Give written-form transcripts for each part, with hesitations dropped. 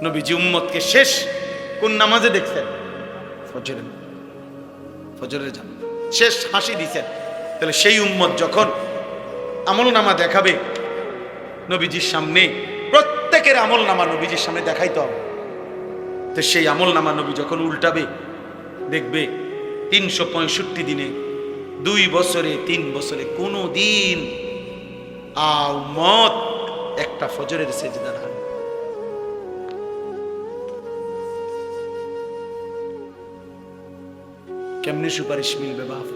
নবীজি উম্মতকে শেষ কোন নামাজে দেখছেন? ফজরের জামাত শেষ হাসি দিছেন। তাহলে সেই উম্মত যখন আমল নামা দেখাবে নবীজির সামনে, প্রত্যেকের আমল নামা নবীজির সামনে দেখাইতে হবে। তো সেই আমল নামা নবী যখন উল্টাবে, দেখবে 365 দিনে, 2 বছরে, 3 বছরে কোনো দিন উম্মত একটা ফজরের সেজদা না। কেমনে সুপারিশ মিলবে বাপ?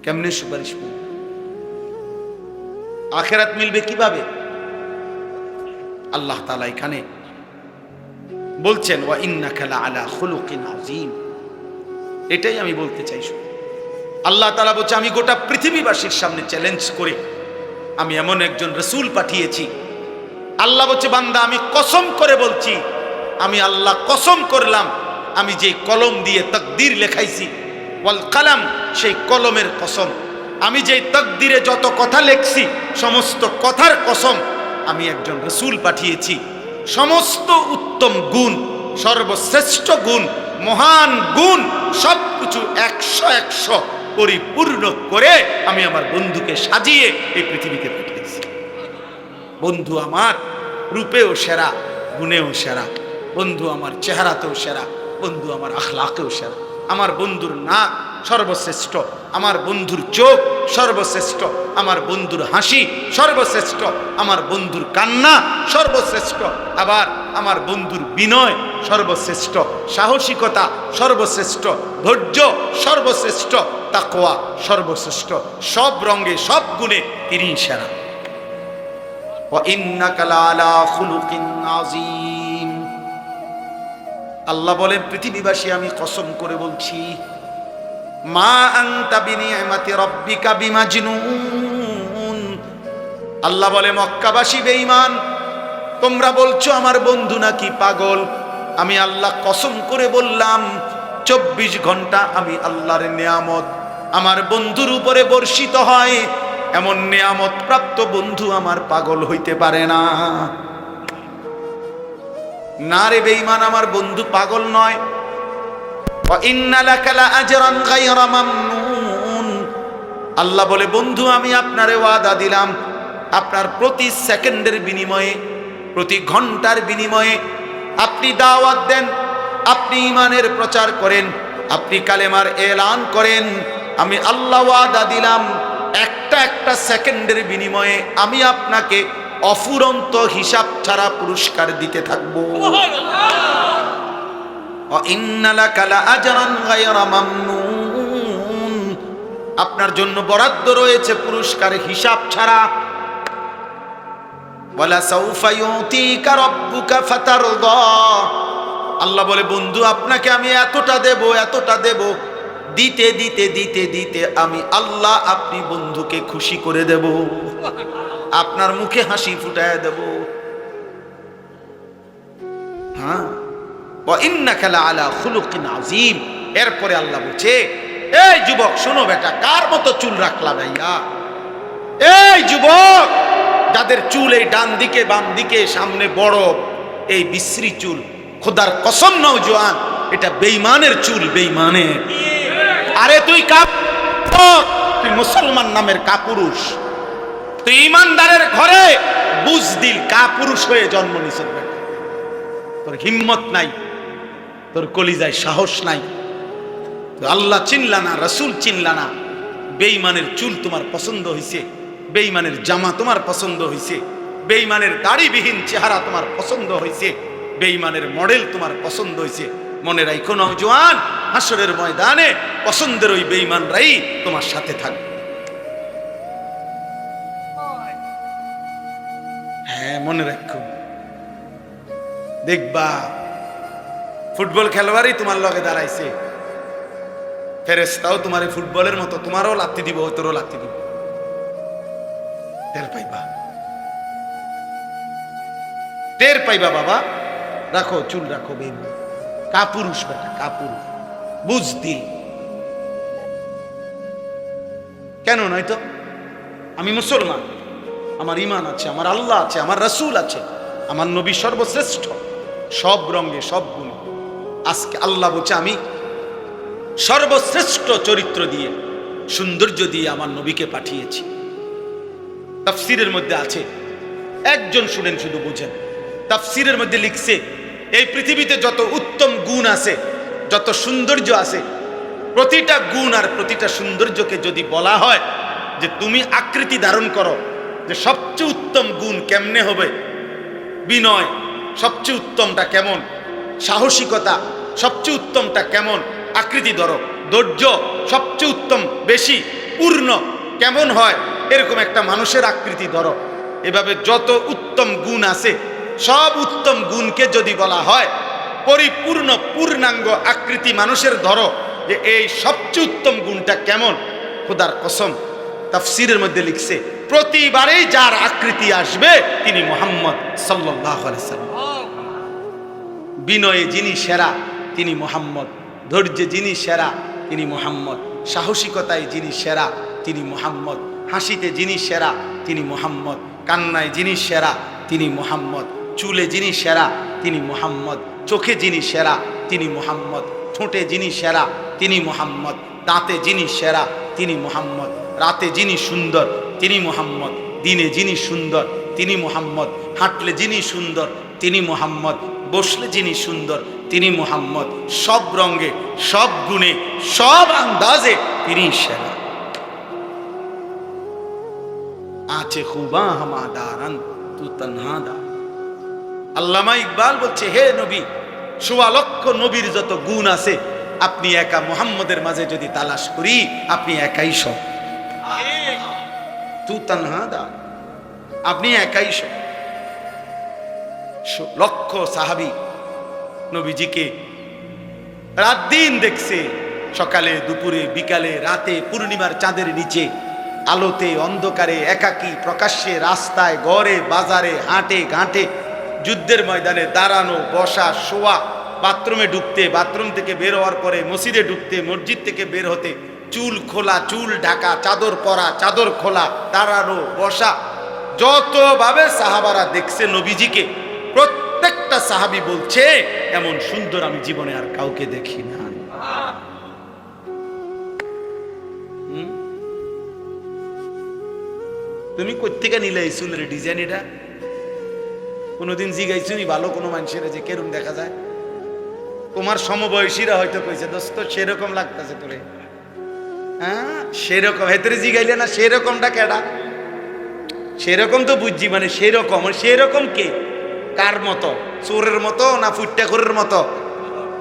কেমনে সুপারিশ মিলবে? আখিরাত মিলবে কিভাবে? আল্লাহ তাআলা এখানে বলছেন ওয়া ইন্নাকা লাআলা খুলুকিন আযীম। এটাই আমি বলতে চাই। আল্লাহ তাআলা বলছে আমি গোটা পৃথিবীবাসীর সামনে চ্যালেঞ্জ করে আমি এমন একজন রাসূল পাঠিয়েছি। আল্লাহ বলছে বান্দা আমি কসম করে বলছি, আমি আল্লাহ কসম করলাম, আমি যে কলম দিয়ে তাকদীর লেখাইছি, ওয়াল কালাম, সেই কলমের কসম, আমি যে তাকদীরে যত কথা লেখছি সমস্ত কথার কসম, আমি একজন রাসূল পাঠিয়েছি। সমস্ত উত্তম গুণ, সর্বশ্রেষ্ঠ গুণ, মহান গুণ সবকিছু 100 পরিপূর্ণ করে আমি আমার বন্ধুকে সাজিয়ে এই পৃথিবীতে পাঠিয়েছি। বন্ধু আমার রূপেও সেরা, গুণেও সেরা, বন্ধু আমার চেহারাতেও সেরা, বন্ধু আমার আখলাকেও সেরা। আমার বন্ধুর নাক সর্বশ্রেষ্ঠ, আমার বন্ধুর চোখ সর্বশ্রেষ্ঠ, আমার বন্ধুর হাসি সর্বশ্রেষ্ঠ, আমার বন্ধুর কান্না সর্বশ্রেষ্ঠ, আবার আমার বন্ধুর বিনয় সর্বশ্রেষ্ঠ, সাহসিকতা সর্বশ্রেষ্ঠ, ধৈর্য সর্বশ্রেষ্ঠ, তাকওয়া সর্বশ্রেষ্ঠ। সব রঙে সব গুণে তিনি সেরা। ওয়া ইন্নাকা লাআলা খুলুকিন আযীম। আল্লাহ বলেন পৃথিবীবাসী আমি কসম করে বলছি, মা আনতা বিনিআমাতি রাব্বিকা বিমাজনুন। আল্লাহ বলে মক্কাবাসী বেঈমান, তোমরা বলছো আমার বন্ধু নাকি পাগল। আমি আল্লাহ কসম করে বললাম 24 ঘন্টা আমি আল্লাহর নেয়ামত আমার বন্ধুর উপরে বর্ষিত হয়। এমন নেয়ামত প্রাপ্ত বন্ধু আমার পাগল হইতে পারে না। না রে বেঈমান, আমার বন্ধু পাগল নয়। ওয়া ইন্না লাকা লাআজরান গায়রা মামনুন। আল্লাহ বলে বন্ধু আমি আপনারে ওয়াদা দিলাম, আপনার প্রতি সেকেন্ডের বিনিময়ে, প্রতি ঘন্টার বিনিময়ে আপনি দাওয়াত দেন, আপনি ঈমানের প্রচার করেন, আপনি কালেমার এলান করেন, আমি আল্লাহ ওয়াদা দিলাম একটা সেকেন্ডের বিনিময়ে আমি আপনাকে অফুরন্ত হিসাব ছাড়া পুরস্কার দিতে থাকবো। আপনার জন্য বরাদ্দ রয়েছে পুরস্কার হিসাব ছাড়া। আল্লাহ বলে বন্ধু আপনাকে আমি এতটা দেব, এতটা দেব, দিতে দিতে দিতে দিতে আমি আল্লাহ আপনি বন্ধুকে খুশি করে দেব, আপনার মুখে হাসি ফুটায় দেব। হ্যাঁ, ওয়া ইন্নাকা লাআলা খুলুকিন আযীম। এরপরে আল্লাহ বলছে এই যুবক শোনো বেটা, কার মতো চুল রাখলা ভাইয়া? এই যুবক যাদের চুল এই ডান দিকে বাম দিকে সামনে বড়, এই বিশ্রী চুল, খোদার কসম নওজোয়ান এটা বেঈমানের চুল, বেঈমানের। আরে তুই তুই মুসলমান নামের কাপুরুষ, তুই ইমানদারের ঘরে বুজদিল কাপুরুষ হয়ে জন্ম নিছিস। তোর হিম্মত নাই, তোর কলিজায় সাহস নাই, আল্লাহ চিনলা না, রাসূল চিনলা না। বেঈমানের চুল তোমার পছন্দ হইছে, বেঈমানের জামা তোমার পছন্দ হইছে, বেঈমানের দাড়িবিহীন চেহারা তোমার পছন্দ হইছে, বেঈমানের মডেল তোমার পছন্দ হইছে। মনে রাখো নওজোয়ান, হাসরের ময়দানে পছন্দের ওই বেঈমানরাই তোমার সাথে থাকবে। হ্যাঁ মনে রাখো, দেখবা ফুটবল খেলোয়াড়ই তোমার লগে দাঁড়াইছে, ফেরেশতাও তোমার ফুটবলের মতো তোমারও লাত্তি দিব, তোরও লাত্তি দিব, টের পাইবা, টের পাইবা। বাবা রাখো চুল রাখো, বেঈমান কাপুরুষ বেটা, কাপুরুষ বুঝদি। কেন নয় তো আমি মুসলমান, আমার ঈমান আছে, আমার আল্লাহ আছে, আমার রাসূল আছে, আমার নবী সর্বশ্রেষ্ঠ সব রঙে সব গুণে। আজকে আল্লাহ বলছে আমি সর্বশ্রেষ্ঠ চরিত্র দিয়ে সৌন্দর্য দিয়ে আমার নবীকে পাঠিয়েছি। তাফসীরের মধ্যে আছে, একজন শুনেন শুধু বুঝেন, তাফসীরের মধ্যে লিখছে এই পৃথিবীতে যত উত্তম গুণ আছে, যত সৌন্দর্য আছে, প্রতিটা গুণ আর প্রতিটা সৌন্দর্যকে যদি বলা হয় যে তুমি আকৃতি ধারণ করো, যে সবচেয়ে উত্তম গুণ কেমনে হবে, বিনয় সবচেয়ে উত্তমটা কেমন, সাহসিকতা সবচেয়ে উত্তমটা কেমন, আকৃতি ধরো, ধৈর্য সবচেয়ে উত্তম বেশি পূর্ণ কেমন হয়, এরকম একটা মানুষের আকৃতি ধরো। এভাবে যত উত্তম গুণ আছে সব উত্তম গুণকে যদি বলা হয় পরিপূর্ণ পূর্ণাঙ্গ আকৃতি মানুষের ধরো, যে এই সবচেয়ে উত্তম গুণটা কেমন, খোদার কসম তাফসীরের মধ্যে লিখছে প্রতিবারেই যার আকৃতি আসবে তিনি মুহাম্মদ সাল্লাল্লাহু আলাইহি সাল্লাম। বিনয়ে যিনি সেরা তিনি মুহাম্মদ, ধৈর্যে যিনি সেরা তিনি মুহাম্মদ, সাহসিকতায় যিনি সেরা তিনি মুহাম্মদ, হাসিতে যিনি সেরা তিনি মুহাম্মদ, কান্নায় যিনি সেরা তিনি মুহাম্মদ, চুলে যিনি সেরা তিনি মুহাম্মদ, চোখে যিনি সেরা তিনি মুহাম্মদ, ঠোঁটে যিনি সেরা তিনি মুহাম্মদ, দাঁতে যিনি সেরা তিনি মুহাম্মদ, রাতে যিনি সুন্দর তিনি মুহাম্মদ, দিনে যিনি সুন্দর তিনি মুহাম্মদ, হাঁটলে যিনি সুন্দর তিনি মুহাম্মদ, বসলে যিনি সুন্দর তিনি মুহাম্মদ, সব রঙে সব গুণে সব আন্দাজে তিনি সেরা। আছে খুবা হামাদারান তু তনহাদা। আল্লামা ইকবাল বলছে হে নবী, ১৬ লক্ষ নবীর যত গুণ আছে আপনি একা মুহাম্মদের মাঝে যদি তালাশ করি আপনি একাই সব। তু তনহাদা, আপনি একাই সব। লক্ষ সাহাবী নবীজিকে রাত দিন দেখছে, সকালে দুপুরে বিকালে রাতে, পূর্ণিমার চাঁদের নিচে, আলোতে অন্ধকারে, একাকী প্রকাশ্যে, রাস্তায় ঘরে বাজারে, হাটে ঘাটে, যুদ্ধের ময়দানে, দাঁড়ানো বসা শোয়া, বাথরুমে ঢুকতে, বাথরুম থেকে বের হওয়ার পরে মসজিদে ঢুকতে, মসজিদ থেকে বের হতে, চুল খোলা চুল ঢাকা, চাদর পরা চাদর খোলা, দাঁড়ানো বসা, যতভাবে সাহাবারা দেখছে নবীজিকে, প্রত্যেকটা সাহাবী বলছে এমন সুন্দর আমি জীবনে আর কাউকে দেখি না। তুমি কোত্থেকে নিলে এই চুলের ডিজাইন? এটা কোনোদিন জিগাইছো নি ভালো কোনো মানুষের যে কেরম দেখা যায়? তোমার সমবয়সীরা হয়তো কইছে দোস্ত সেরকম লাগতেছে তোরে, হ্যাঁ সেরকম, হেতরে জিগাইলে না সেরকমটা কেডা? সেরকম তো বুঝছি, মানে সেরকম, সেরকম কে, কার মতো? চোরের মতো না ফুট্টাখোরের মতো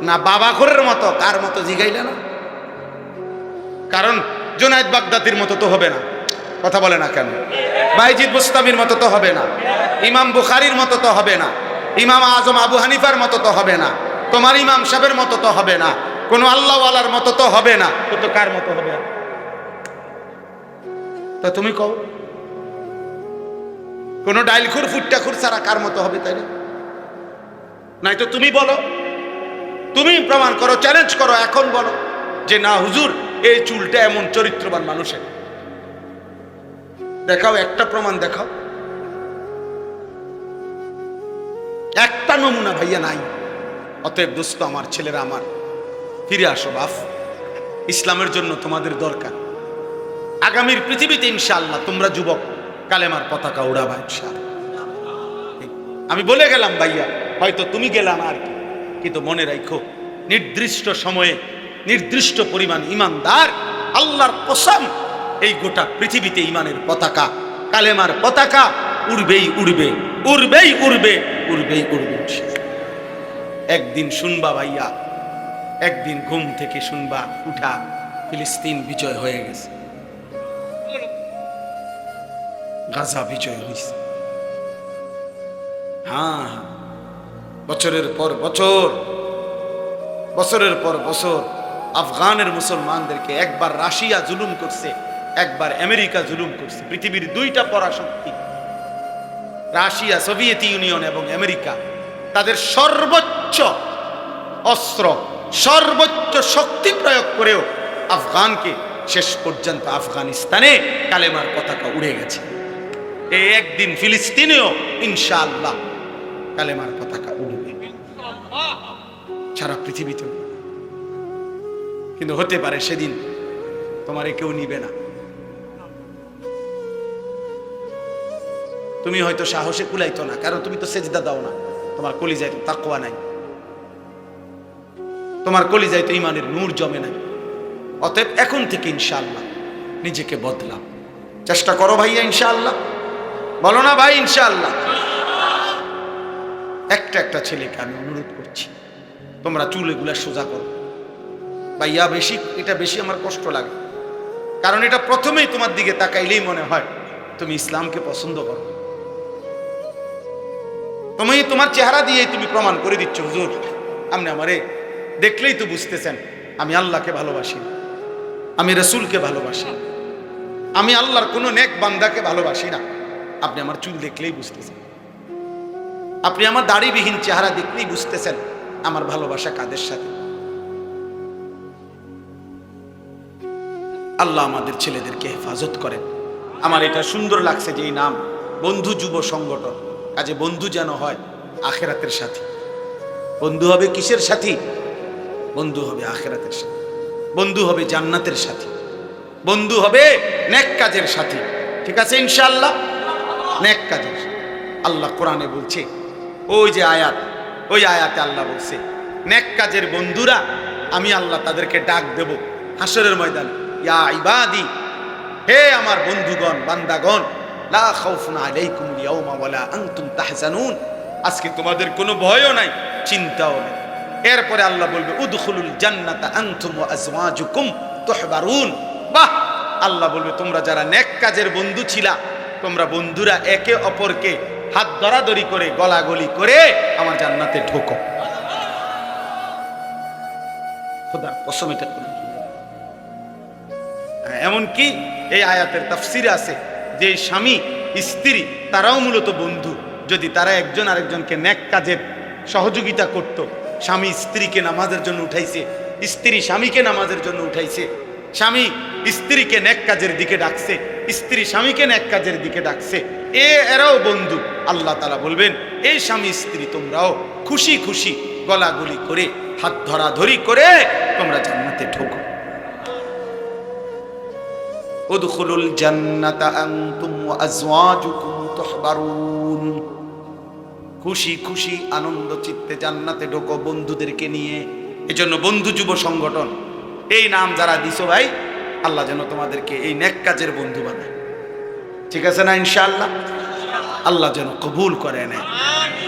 না বাবাখোরের মতো? কার মতো জিগাইলে না? কারণ জুনায়েদ বাগদাদির মতো তো হবে না, কথা বলে না কেন? বাইজিদ বুস্তামির মতো তো হবে না, ইমাম বুখারীর মতো তো হবে না, ইমাম আজম আবু হানিফার মতো তো হবে না, তোমার ইমাম সাহেবের মতো তো হবে না, কোনো আল্লাহওয়ালার মতো তো হবে না, তো কার মতো হবে? তা তুমি কও, কোনো ডাইলখুর ফুট্টাখুর ছাড়া কার মতো হবে? তাই না? নাই তো তুমি বলো, তুমি প্রমাণ করো, চ্যালেঞ্জ করো, এখন বলো যে না হুজুর এই চুলটা এমন চরিত্রবান মানুষের, দেখাও একটা প্রমাণ, দেখাও একটা নমুনা। ভাইয়া নাই। অতএব দোস্ত আমার, ছেলেরা আমার, ফিরে আসো বাপ, ইসলামের জন্য তোমাদের দরকার। আগামীর পৃথিবীতে ইনশাআল্লাহ তোমরা যুবক কালেমার পতাকা উড়াবা ইনশাআল্লাহ। আমি বলে গেলাম ভাইয়া, হয়তো তুমি গেলাম আর কি, কিন্তু মনে রাখো নির্দিষ্ট সময়ে নির্দিষ্ট পরিমাণ ইমানদার, আল্লাহর কসম এই গোটা পৃথিবীতে ইমানের পতাকা, কালেমার পতাকা উড়বেই উড়বে, উড়বেই উড়বে, উড়বেই উড়বে। একদিন শুনবা ভাইয়া, একদিন ঘুম থেকে শুনবা উঠা ফিলিস্তিন বিজয় হয়ে গেছে, গাজা বিজয় হয়েছে। হ্যাঁ, বছরের পর বছর, বছরের পর বছর আফগানের মুসলমানদেরকে একবার রাশিয়া জুলুম করছে, একবার আমেরিকা জুলুম করছে। পৃথিবীর দুইটা পরাশক্তি, রাশিয়া, সোভিয়েত ইউনিয়ন এবং আমেরিকা, তাদের সর্বোচ্চ অস্ত্র, সর্বোচ্চ শক্তি প্রয়োগ করেও আফগানকে শেষ পর্যন্ত আফগানিস্তানে কালেমার পতাকা উড়ে গেছে। এই একদিন ফিলিস্তিনেও ইনশাআল্লাহ কালেমার পতাকা উড়বে সারা পৃথিবীতে। কিন্তু হতে পারে সেদিন তোমারে কেউ নিবে না, তুমি হয়তো সাহসে কুলাইতো না, কারণ তুমি তো সেজদা দাও না, তোমার কলিজায় তো তাকওয়া নাই, তোমার কলিজায় তো ইমানের নূর জমে নাই। অতএব এখন থেকে ইনশাআল্লাহ নিজেকে বদলাও, চেষ্টা করো ভাইয়া ইনশাআল্লাহ, বলো না ভাই ইনশাআল্লাহ। একটা একটা ছেলেকে আমি অনুরোধ করছি, তোমরা চুল এগুলা সোজা করো ভাইয়া। এটা বেশি আমার কষ্ট লাগে, কারণ এটা প্রথমেই তোমার দিকে তাকাইলেই মনে হয় তুমি ইসলামকে পছন্দ করো। তুমি তোমার চেহারা দিয়ে তুমি প্রমাণ করে দিচ্ছ, হুজুর আপনি আমারে দেখলেই তো বুঝতেছেন আমি আল্লাহকে ভালোবাসি, আমি রসুলকে ভালোবাসি, আমি আল্লাহর কোনো নেক বান্দাকে ভালোবাসি না। আপনি আমার চুল দেখলেই বুঝতেছেন, আপনি আমার দাড়িবিহীন চেহারা দেখলেই বুঝতেছেন আমার ভালোবাসা কাদের সাথে। আল্লাহ আমাদের ছেলেদেরকে হেফাজত করেন। আমার এটা সুন্দর লাগছে যে এই নাম বন্ধু যুব সংগঠন, কাজে বন্ধু যেন হয় আখেরাতের সাথী। বন্ধু হবে কিসের সাথী? বন্ধু হবে আখেরাতের সাথী, বন্ধু হবে জান্নাতের সাথী, বন্ধু হবে নেক কাজের সাথী। ঠিক আছে ইনশাআল্লাহ, নেক কাজের। আল্লাহ কোরআনে বলছে, ওই যে আয়াত, ওই আয়াতে আল্লাহ বলছে নেক কাজের বন্ধুরা আমি আল্লাহ তাদেরকে ডাক দেব হাসরের ময়দানে, ইয়া ইবাদি, হে আমার বন্ধুগণ বান্দাগণ, লা খাউফুন আলাইকুমুল ইয়াওমা ওয়ালা আনতুম তাহজানুন, আজকে তোমাদের কোনো ভয়ও নাই, চিন্তাও নেই। এরপরে আল্লাহ বলবে উদখুলুল জান্নাতা আনতুম ওয়া আজওয়াজুকুম তুহবারুন। বাহ, আল্লাহ বলবে তোমরা যারা নেক কাজের বন্ধু ছিলা, তোমরা বন্ধুরা একে অপরকে হাত ধরাধরি করে গলাগলি করে আমার জান্নাতে ঢোকো। খোদার কসম এটা করে। এমনকি এই আয়াতের তাফসিরে আছে যে স্বামী স্ত্রী তারাও মূলত বন্ধু, যদি তারা একজন আরেকজনকে নেক কাজের সহযোগিতা করত। স্বামী স্ত্রীকে নামাজের জন্য উঠাইছে, স্ত্রী স্বামীকে নামাজের জন্য উঠাইছে, স্বামী স্ত্রীকে নেক কাজের দিকে ডাকছে, স্ত্রী স্বামীকে নেক কাজের দিকে ডাকছে, এরাও বন্ধু। আল্লাহ তাআলা বলবেন এই স্বামী স্ত্রী তোমরাও খুশি খুশি গলাগলি করে হাত ধরাধরি করে তোমরা জান্নাতে ঢোকো। উদখুলুল জান্নাতা আনতুম ওয়া আজওয়াজুকুম তুহবারুন, খুশি খুশি আনন্দ চিত্তে জান্নাতে ঢোকো বন্ধুদেরকে নিয়ে। এজন্য বন্ধু যুব সংগঠন এই নাম যারা দিছো ভাই, আল্লাহ যেন তোমাদেরকে এই নেক কাজের বন্ধু বানায়। ঠিক আছে না ইনশাআল্লাহ? আল্লাহ যেন কবুল করে নেয়।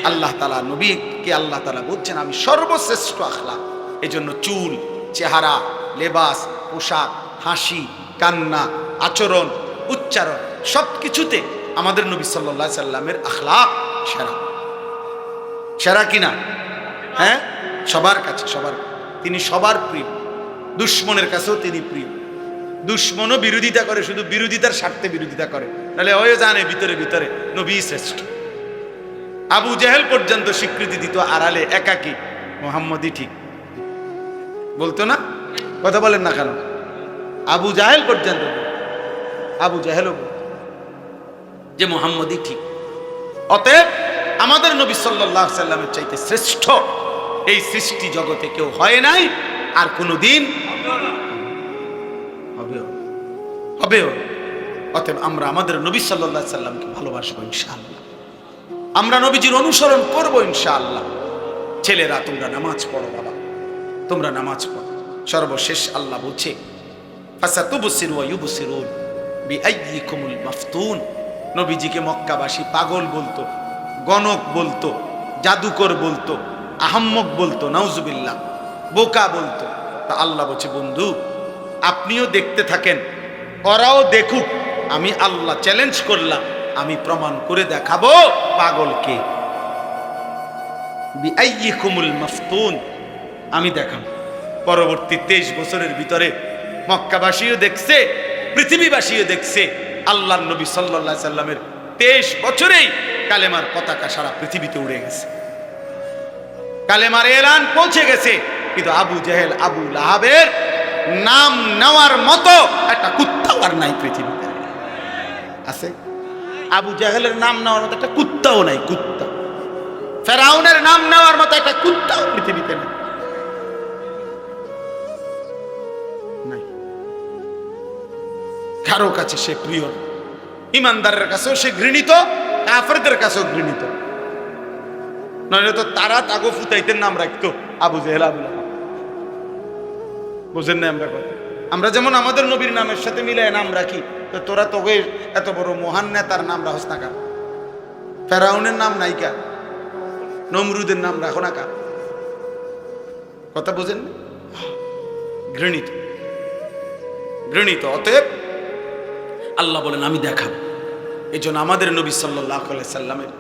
আল্লাহ তাআলা নবীকে আল্লাহ তাআলা বলছেন আমি সর্বশ্রেষ্ঠ আখলাক। এজন্য চুল, চেহারা, লেবাস, পোশাক, হাসি, কান্না, আচরণ, উচ্চারণ সবকিছুতে আমাদের নবী সাল্লাল্লাহু আলাইহি সাল্লামের আখলাক সেরা। সেরা কিনা? হ্যাঁ, সবার কাছে, তিনি সবার প্রিয়। দুশ্মনের কাছেও তিনি প্রিয়। দুশ্মনও বিরোধিতা করে, শুধু বিরোধিতার স্বার্থে বিরোধিতা করে, নাহলে ওই জানে ভিতরে ভিতরে নবী শ্রেষ্ঠ। আবু জেহেল পর্যন্ত স্বীকৃতি দিত আড়ালে একাকী মুহাম্মদই ঠিক বলতো না? কথা বলেন না কেন? আবু জাহেল পর্যন্ত, আবু জাহেলও যে মুহাম্মদই ঠিক। অতএব আমাদের নবী সাল্লাল্লাহু আলাইহি সাল্লামের চাইতে শ্রেষ্ঠ এই সৃষ্টি জগতে কেউ হয় নাই, আর কোনোদিন হবেও। অতএব আমরা আমাদের নবী সাল্লাল্লাহু আলাইহি সাল্লামকে ভালোবাসবো ইনশাআল্লাহ, আমরা নবীজির অনুসরণ করবো ইনশাআল্লাহ। ছেলেরা তোমরা নামাজ পড়ো, বাবা তোমরা নামাজ পড়ো। সর্বশেষ আল্লাহ বলছে ফাসাতুবসিরু ওয়া ইউবসিরুন বিআইয়িকুমুল মাফতুন। নবীজিকে মক্কাবাসী পাগল বলতো, গণক বলতো, জাদুকর বলতো, আহাম্মক বলতো, নাউজুবিল্লাহ, বোকা বলতো। তা আল্লাহ বলছে বন্ধু আপনিও দেখতে থাকেন, ওরাও দেখুক। আমি আল্লাহ চ্যালেঞ্জ করলাম, আমি প্রমাণ করে দেখাবো পাগলকে। বিআইয়িকুমুল মাফতুন, আমি দেখাবো। পরবর্তী 23 বছরের ভিতরে মক্কাবাসীও দেখছে, পৃথিবীবাসীও দেখছে, আল্লাহর নবী সাল্লাল্লাহু আলাইহি সাল্লামের 23 বছরেই কালেমার পতাকা সারা পৃথিবীতে উড়ে গেছে, কালেমার এলান পৌঁছে গেছে। কিন্তু আবু জেহেল, আবু লাহাবের নাম নেওয়ার মতো একটা কুত্তাও আর নাই পৃথিবীতে। আছে? আবু জাহেলের নাম নেওয়ার মতো একটা কুত্তাও নাই, কুত্তা। ফেরাউনের নাম নেওয়ার মতো একটা কুত্তাও পৃথিবীতে নাই। কারো কাছে সে প্রিয়, ইমানদারের কাছেও সে ঘৃণিত, কাফেরদের কাছেও ঘৃণিত। নইলে তো তারা তাগো ফুতাইতেন নাম রাখতো আবু জেহেল, আবু লাহাব। বুঝেন না আমরা কথা? আমরা যেমন আমাদের নবীর নামের সাথে মিলাই নাম রাখি, তো তোরা তোকে এত বড় মহান নেতার নাম রাখস না কার? ফেরাউনের নাম নাই কার? নমরুদের নাম রাখো না কার? কথা বুঝেন না? ঘৃণিত, ঘৃণিত। অতএব আল্লাহ বলেন আমি দেখাবো। এই জন্য আমাদের নবী সাল্লাল্লাহু আলাইহি সাল্লামের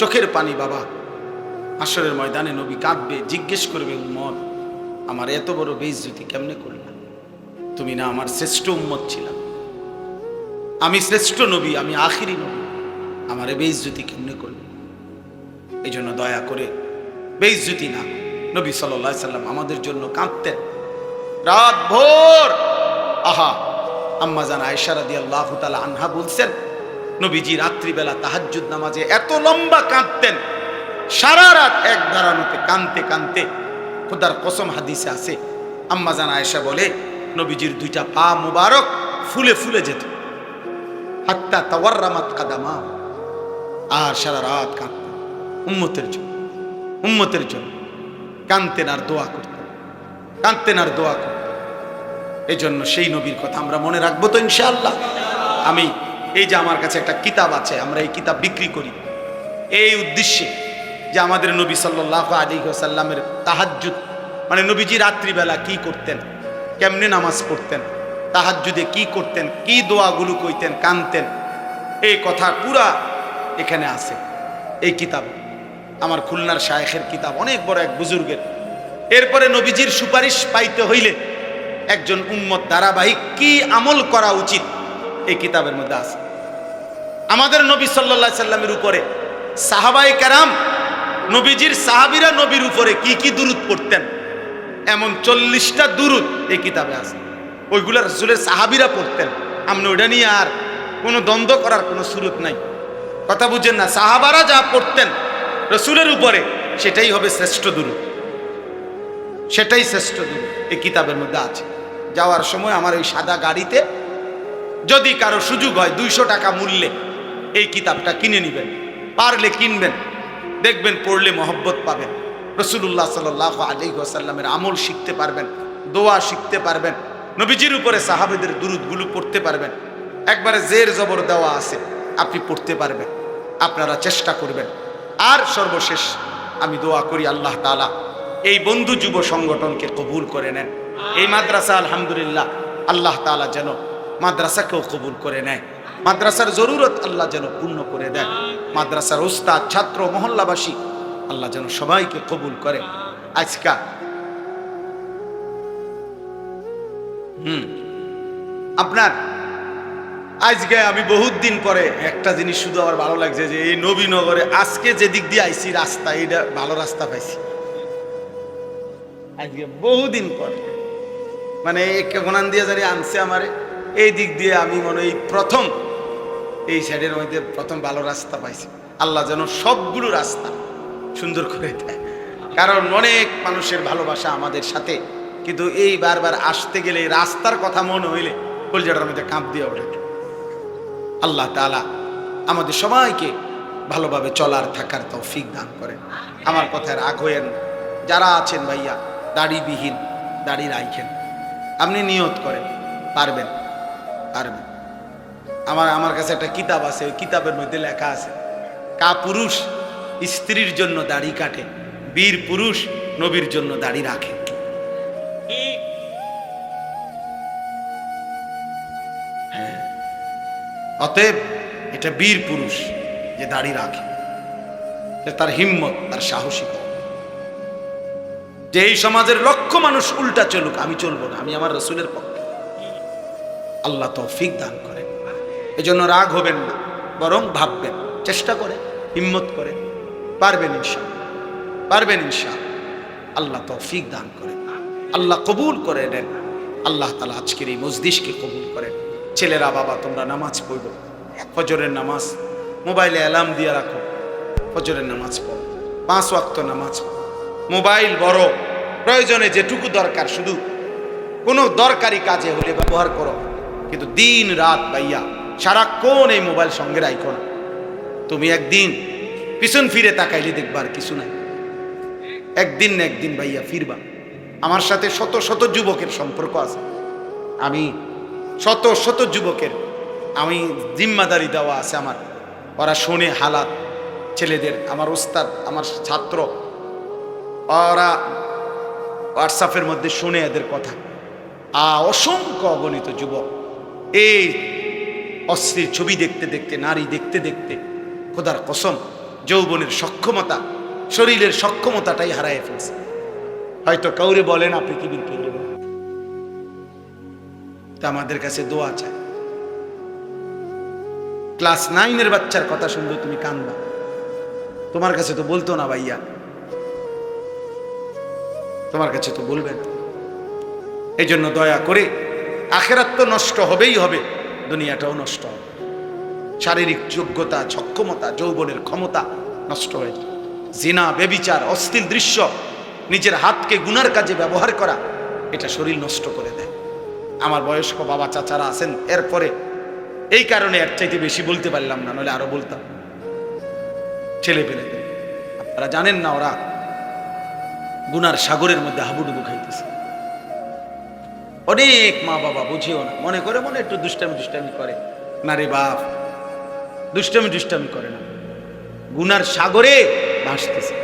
চোখের পানি বাবা, হাশরের ময়দানে নবী কাঁদবে, জিজ্ঞেস করবে, উম্মত আমার এত বড় বেইজ্জতি কেমনে করলাম? তুমি না আমার শ্রেষ্ঠ উম্মত ছিলাম, আমি শ্রেষ্ঠ নবী, আমি আখিরি নবী, আমার বেইজ্জতি কেমনে করলাম? এই জন্য দয়া করে বেইজ্জতি না। নবী সাল্লাল্লাহু আলাইহি সাল্লাম আমাদের জন্য কাঁদতেন রাত ভোর। আহা, আম্মা জান আয়েশা রাদিয়াল্লাহু তাআলা আনহা বলছেন, নবীজি রাত্রিবেলা তাহাজ্জুদ নামাজে এত লম্বা কাঁদতেন, সারা রাত এক দাঁড়ানোতে কাঁদতে কাঁদতে। খোদার কসম হাদিসে আছে, আম্মা জান আয়েশা বলে নবীজির দুইটা পা মুবারক ফুলে ফুলে যেত, হাত্তা তাওয়াররামাত কাদামা। আর সারা রাত কাঁদতেন উম্মতের জন্য, উম্মতের জন্য কাঁদতেন আর দোয়া করতেন, কাঁদতেন আর দোয়া করতেন। এই জন্য সেই নবীর কথা আমরা মনে রাখবো তো ইনশাআল্লাহ। আমি এই যে আমার কাছে একটা কিতাব আছে, আমরা এই কিতাব বিক্রি করি এই উদ্দেশ্যে যে আমাদের নবী সাল্লাল্লাহু আলাইহি ওয়াসাল্লামের তাহাজ্জুদ, মানে নবীজি রাত্রিবেলা কি করতেন, কেমনে নামাজ পড়তেন, তাহাজ্জুদে কি করতেন, কি দোয়াগুলো কইতেন, কানতেন, এই কথা পুরা এখানে আছে এই কিতাব। আমার খুলনার শায়েখের কিতাব, অনেক বড় এক বুজুর্গের। এরপরে নবীজির সুপারিশ পাইতে হইলে একজন উম্মত ধারাবাহিক কি আমল করা উচিত এই কিতাবের মধ্যে আছে। আমাদের নবী সাল্লাল্লাহু আলাইহি সাল্লামের উপরে সাহাবায়ে কেরাম, নবীজির সাহাবীরা নবীর উপরে কি কি দুরূদ পড়তেন, এমন 40টা দুরূদ এই কিতাবে আছে। ওইগুলা রাসূলের সাহাবীরা পড়তেন। আপনি ওটা নিয়ে আর কোনো দ্বন্দ্ব করার কোনো সুযোগ নাই। কথা বুঝেন না? সাহাবারা যা পড়তেন রাসূলের উপরে, সেটাই হবে শ্রেষ্ঠ দুরূদ, সেটাই শ্রেষ্ঠ দুরূদ এই কিতাবের মধ্যে আছে। যাওয়ার সময় আমার ওই সাদা গাড়িতে যদি কারো সুযোগ হয় 200 টাকা মূল্যে এই কিতাবটা কিনে নেবেন, পারলে কিনবেন, দেখবেন পড়লে মহব্বত পাবেন, রাসূলুল্লাহ সাল্লাল্লাহু আলাইহি ওয়াসাল্লামের আমল শিখতে পারবেন, দোয়া শিখতে পারবেন, নবীজির উপরে সাহাবীদের দুরূদগুলো পড়তে পারবেন। একবারে জের জবর দেওয়া আছে, আপনি পড়তে পারবেন। আপনারা চেষ্টা করবেন। আর সর্বশেষ আমি দোয়া করি আল্লাহ তাআলা এই বন্ধু যুব সংগঠনকে কবুল করে নেন। এই মাদ্রাসা আলহামদুলিল্লাহ আল্লাহ তাআলা যেন মাদ্রাসাকেও কবুল করে নেয়, মাদ্রাসার জরুরত আল্লাহ যেন পূর্ণ করে দেয়, মাদ্রাসার উস্তাদ, ছাত্র, মহল্লাবাসী আল্লাহ যেন সবাইকে কবুল করে। আজকা আপনার আজকে আমি বহুত দিন পরে একটা জিনিস শুধু আমার ভালো লাগছে, যে এই নবীনগরে আজকে যে দিক দিয়ে আইছি রাস্তা, এইটা ভালো রাস্তা পাইছি আজকে বহুদিন পরে। মানে গোনান দিয়ে জানি আনছে আমারে এই দিক দিয়ে, আমি মনে হয় প্রথম এই সাইডের মধ্যে প্রথম ভালো রাস্তা পাইছি। আল্লাহ যেন সবগুলো রাস্তা সুন্দর করে দেয়, কারণ অনেক মানুষের ভালোবাসা আমাদের সাথে, কিন্তু এই বারবার আসতে গেলে রাস্তার কথা মনে হইলে কলজাটার মধ্যে কাঁপ দিয়ে ওঠে। আল্লাহ তাআলা আমাদের সবাইকে ভালোভাবে চলার থাকার তৌফিক দান করেন। আমার কথায় রাগ হইয়েন না। যারা আছেন ভাইয়া দাড়িবিহীন, দাড়ি রাখেন, আপনি নিয়ত করেন পারবেন, পারবেন। আমার কাছে একটা কিতাব আছে, ওই কিতাবের মধ্যে লেখা আছে, কা পুরুষ স্ত্রীর জন্য দাড়ি কাটে, বীর পুরুষ নবীর জন্য দাড়ি রাখে। অতএব এটা বীর পুরুষ যে দাড়ি রাখে, তার হিম্মত, তার সাহসিকতা। যে এই সমাজের লক্ষ মানুষ উল্টা চলুক, আমি চলবো না, আমি আমার রাসূলের পক্ষে। আল্লাহ তৌফিক দান করেন। এজন্য রাগ হবেন না, বরং ভাববেন, চেষ্টা করে, হিম্মত করে, পারবেন ইনশাআল্লাহ, পারবেন ইনশাআল্লাহ। আল্লাহ তৌফিক দান করেন, আল্লাহ কবুল করে নেন। আল্লাহ তাআলা আজকের এই মজলিসকে কবুল করেন। ছেলেরা বাবা তোমরা নামাজ পড়ো, ফজরের নামাজ মোবাইলে অ্যালার্ম দিয়ে রাখো, ফজরের নামাজ পড়ো, 5 ওয়াক্ত নামাজ পড়ো। মোবাইল বড়, প্রয়োজনে যেটুকু দরকার শুধু কোনো দরকারি কাজে হলে ব্যবহার করো, কিন্তু দিন রাত ভাইয়া সারাক্ষণ এই মোবাইল সঙ্গে রাখো না। তুমি একদিন পিছন ফিরে তাকাইলে দেখবার কিছু নাই, একদিন না একদিন ভাইয়া ফিরবা। আমার সাথে শত শত যুবকের সম্পর্ক আছে, আমি শত শত যুবকের আমি জিম্মাদারি দেওয়া আছে আমার, ওরা শোনে হালাত ছেলেদের, আমার ওস্তাদ আমার ছাত্র, ওরা হোয়াটসঅ্যাপের মধ্যে শুনে এদের কথা। অসংখ্য অগণিত যুবক এই অশ্লীল ছবি দেখতে দেখতে, নারী দেখতে দেখতে খোদার কসম যৌবনের সক্ষমতা, শরীরের সক্ষমতাটাই হারায় ফেলছে। হয়তো কাউরে বলেন আপনি কি বিল পেয়ে যাবেন, তা আমাদের কাছে দোয়া চাই। ক্লাস 9-এর বাচ্চার কথা শুনলে তুমি কাঁদবা, তোমার কাছে তো বলতো না ভাইয়া, তোমার কাছে তো বলবেন। এই জন্য দয়া করে, আখেরাত তো নষ্ট হবেই হবে, দুনিয়াটাও নষ্ট হবে। শারীরিক যোগ্যতা, সক্ষমতা, যৌবনের ক্ষমতা নষ্ট হয়ে যায়। জিনা, বেবিচার, অশ্লীল দৃশ্য, নিজের হাতকে গুনার কাজে ব্যবহার করা, এটা শরীর নষ্ট করে দেয়। আমার বয়স্ক বাবা চাচারা আছেন, এরপরে এই কারণে এর চাইতে বেশি বলতে পারলাম না, নইলে আরো বলতাম। ছেলে পেলেদের আপনারা জানেন না, ওরা গুনার সাগরের মধ্যে হাবুডুবু খাইতেছে। অনেক মা বাবা বুঝেও না, মনে করে মনে একটু দুষ্টামি করে না রে বাপ, দুষ্টামি করে না, গুনার সাগরে ভাসতেছে,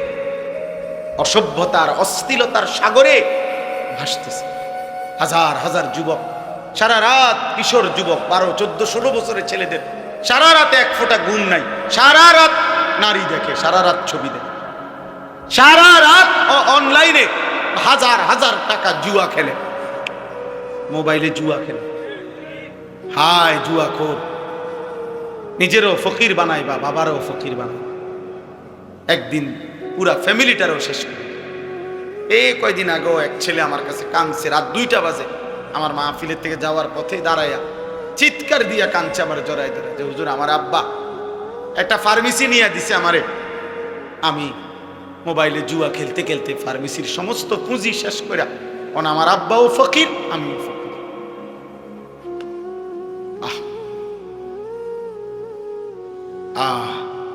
অসভ্যতার অশ্লীলতার সাগরে ভাসতেছে। হাজার হাজার যুবক সারা রাত, কিশোর যুবক 12, 14, 16 বছরের ছেলেদের সারা রাতে এক ফোঁটা ঘুম নাই, সারা রাত নারী দেখে, সারা রাত ছবি দেখে, সারা রাত অনলাইনে হাজার হাজার টাকা জুয়া খেলে, মোবাইলে জুয়া খেলে। হায় জুয়া খোর, নিজেরও ফকির বানায় বা বাবারও ফকির বানায়, একদিন পুরা ফ্যামিলিটারও শেষ করে। এই কয়দিন আগেও এক ছেলে আমার কাছে কাঁদছে, রাত 2টা বাজে, আমার মাহফিলের থেকে যাওয়ার পথে দাঁড়াইয়া চিৎকার দিয়া কাঁদছে আমার জড়াই ধরে, যে হুজুর আমার আব্বা একটা ফার্মেসি নিয়ে দিছে আমারে, আমি মোবাইলে জুয়া খেলতে খেলতে ফার্মেসির সমস্ত পুঁজি শেষ করে, কারণ আমার আব্বাও ফকির, আমিও ফকির।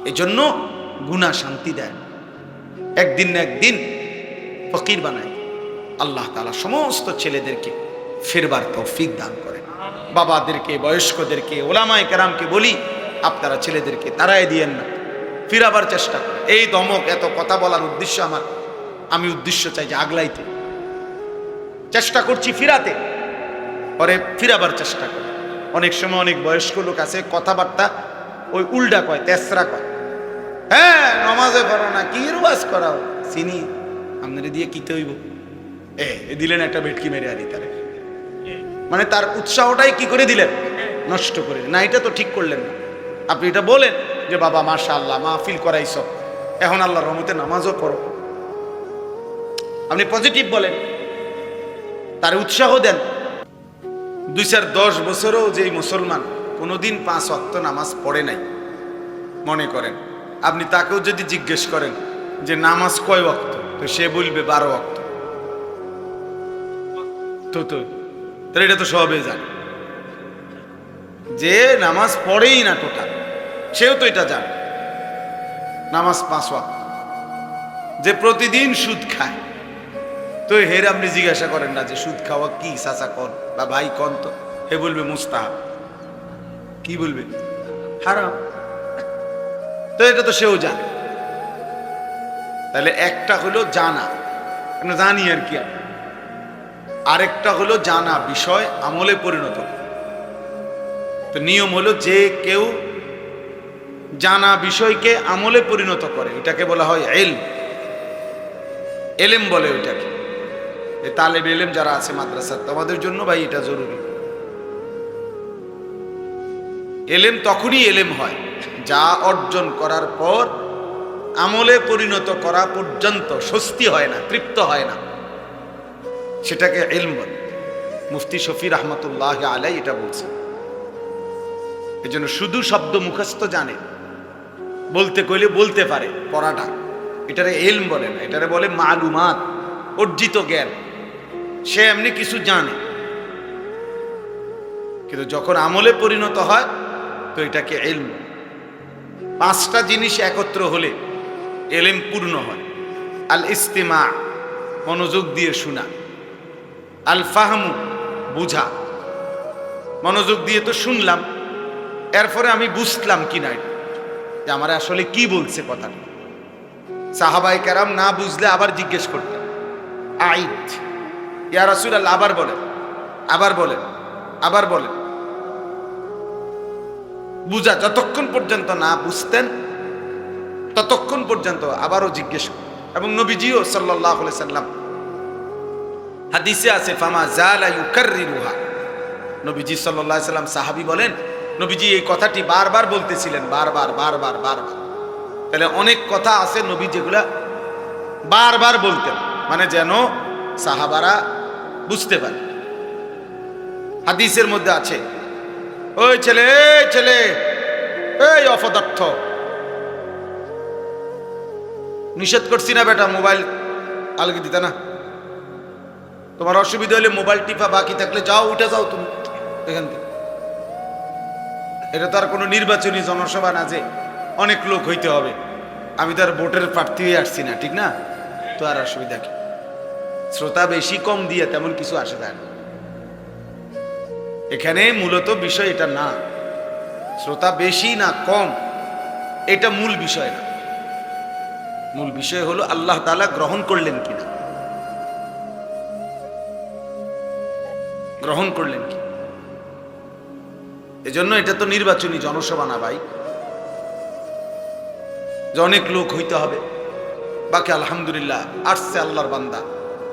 এই জন্য গুনাহ শান্তি দেয়, একদিন না একদিন ফকির বানায়। আল্লাহ তাআলা সমস্ত ছেলেদেরকে ফিরবার তৌফিক দান করে। বাবাদেরকে, বয়স্কদেরকে, ওলামায়ে কেরামকে বলি, আপনারা ছেলেদেরকে তাড়ায় দিয়েন না, ফিরাবার চেষ্টা করে। এই দমক, এত কথা বলার উদ্দেশ্য আমার, আমি উদ্দেশ্য চাই যে আগলাইতে চেষ্টা করছি, ফিরাতে, পরে ফিরাবার চেষ্টা করে। অনেক সময় অনেক বয়স্ক লোক আছে, কথাবার্তা ওই উল্টা কয়, তেসরা কয়, হ্যাঁ নমাজে পড়ো না, কি রোয়াজ করাও, চিনি আপনারে দিয়ে কিতে হইব, দিলেন একটা ভেটকি মেরে আনি তারে, মানে তার উৎসাহটাই কি করে দিলেন, নষ্ট করে। না, এটা তো ঠিক করলেন না। আপনি এটা বলেন যে বাবা মাশাআল্লাহ মাহফিল করাইছ, এখন আল্লাহর রহমতে নামাজও পড়ো, আপনি পজিটিভ বলেন, তার উৎসাহ দেন। 2-10 বছরও যেই মুসলমান কোনোদিন 5 ওয়াক্ত নামাজ পড়ে নাই, মনে করেন, আপনি তাকেও যদি জিজ্ঞেস করেন যে নামাজ কয় ওয়াক্ত, তো সে বলবে 12 ওয়াক্ত। তাহলে এটা তো সবে জানে যে নামাজ পড়েই না টোটাল, সেও তো এটা জানে নামাজ 5 ওয়াক্ত। যে প্রতিদিন সুদ খায়, তো হের আপনি জিজ্ঞাসা করেন না যে সুদ খাওয়া কি চাচা কন বা ভাই কন, তো হে বলবে মুস্তাহাব, কি বলবে হারাম, তো এটা তো সেও জানে। তাহলে একটা হলো জানা, জানি আর কি, আরেকটা হলো জানা বিষয় আমলে পরিণত। তো নিয়ম হলো যে কেউ জানা বিষয়কে আমলে পরিণত করে, এটাকে বলা হয় এলেম বলে ওইটাকে। এই তালেব এলেম যারা আছে মাদ্রাসার, তোমাদের জন্য ভাই এটা জরুরি। এলেম তখনই এলেম হয় যা অর্জন করার পর আমলে পরিণত করা পর্যন্ত স্বস্তি হয় না, তৃপ্ত হয় না, সেটাকে ইলম বলে। মুফতি শফি রহমতুল্লাহ আলাই এটা বলছেন। এই জন্য শুধু শব্দ মুখস্থ জানে, বলতে কইলে বলতে পারে, পড়াটা এটারে এলম বলে না, এটারে বলে মালুমাত, অর্জিত জ্ঞান। সে এমনি কিছু জানে, কিন্তু যখন আমলে পরিণত হয় তো এটাকে এলম। পাঁচটা জিনিস একত্র হলে এলেম পূর্ণ হয়। আল ইস্তিমা, মনোযোগ দিয়ে শোনা। আল ফাহমু, বুঝা। মনোযোগ দিয়ে তো শুনলাম, এরপরে আমি বুঝলাম কিনা যে আমার আসলে কি বলছে কথাটা। সাহাবায়ে কেরাম না বুঝলে আবার জিজ্ঞেস করতেন, আইত ইয়া রাসূলুল্লাহ, আবার বলেন, আবার বলেন, আবার বলেন। বুঝা, যতক্ষণ পর্যন্ত না বুঝতেন ততক্ষণ পর্যন্ত আবারও জিজ্ঞেস করতেন। এবং নবীজিও সাল্লাল্লাহু আলাইহি সাল্লাম, হাদিসে আছে, ফামা জালা ইউকাররিরুহা, নবীজি সাল্লাল্লাহু আলাইহি সাল্লাম, সাহাবী বলেন, নবীজি এই কথাটি বারবার বলতেছিলেন, বারবার বারবার বারবার। তাহলে অনেক কথা আছে নবী যেগুলা বারবার বলতেন, মানে যেন সাহাবারা বুঝতে পারে। হাদিসের মধ্যে আছে, ওই ছেলে, ছেলে, এই অপদার্থ, নিষেধ করছি না বেটা মোবাইল আলগে দিতে না, তোমার অসুবিধা হলে মোবাইল টিপা বাকি থাকলে যাও, উঠে যাও তুমি এখান থেকে। এটা তো আর কোনো নির্বাচনী জনসভা না যে অনেক লোক হইতে হবে, আমি তো আর ভোটের প্রার্থী হয়ে আসছি না, ঠিক না? তো আর অসুবিধা কি? শ্রোতা বেশি কম দিয়ে তেমন কিছু আসে যায় না। এখানে মূলত বিষয় এটা না, শ্রোতা বেশি না কম এটা মূল বিষয় না। মূল বিষয় হলো আল্লাহ তাআলা গ্রহণ করলেন কিনা, গ্রহণ করলেন কি। এজন্য এটা তো নির্বাচনী জনসভা না ভাই, যে অনেক লোক হইতে হবে। বাকি আলহামদুলিল্লাহ আসছে আল্লাহর বান্দা,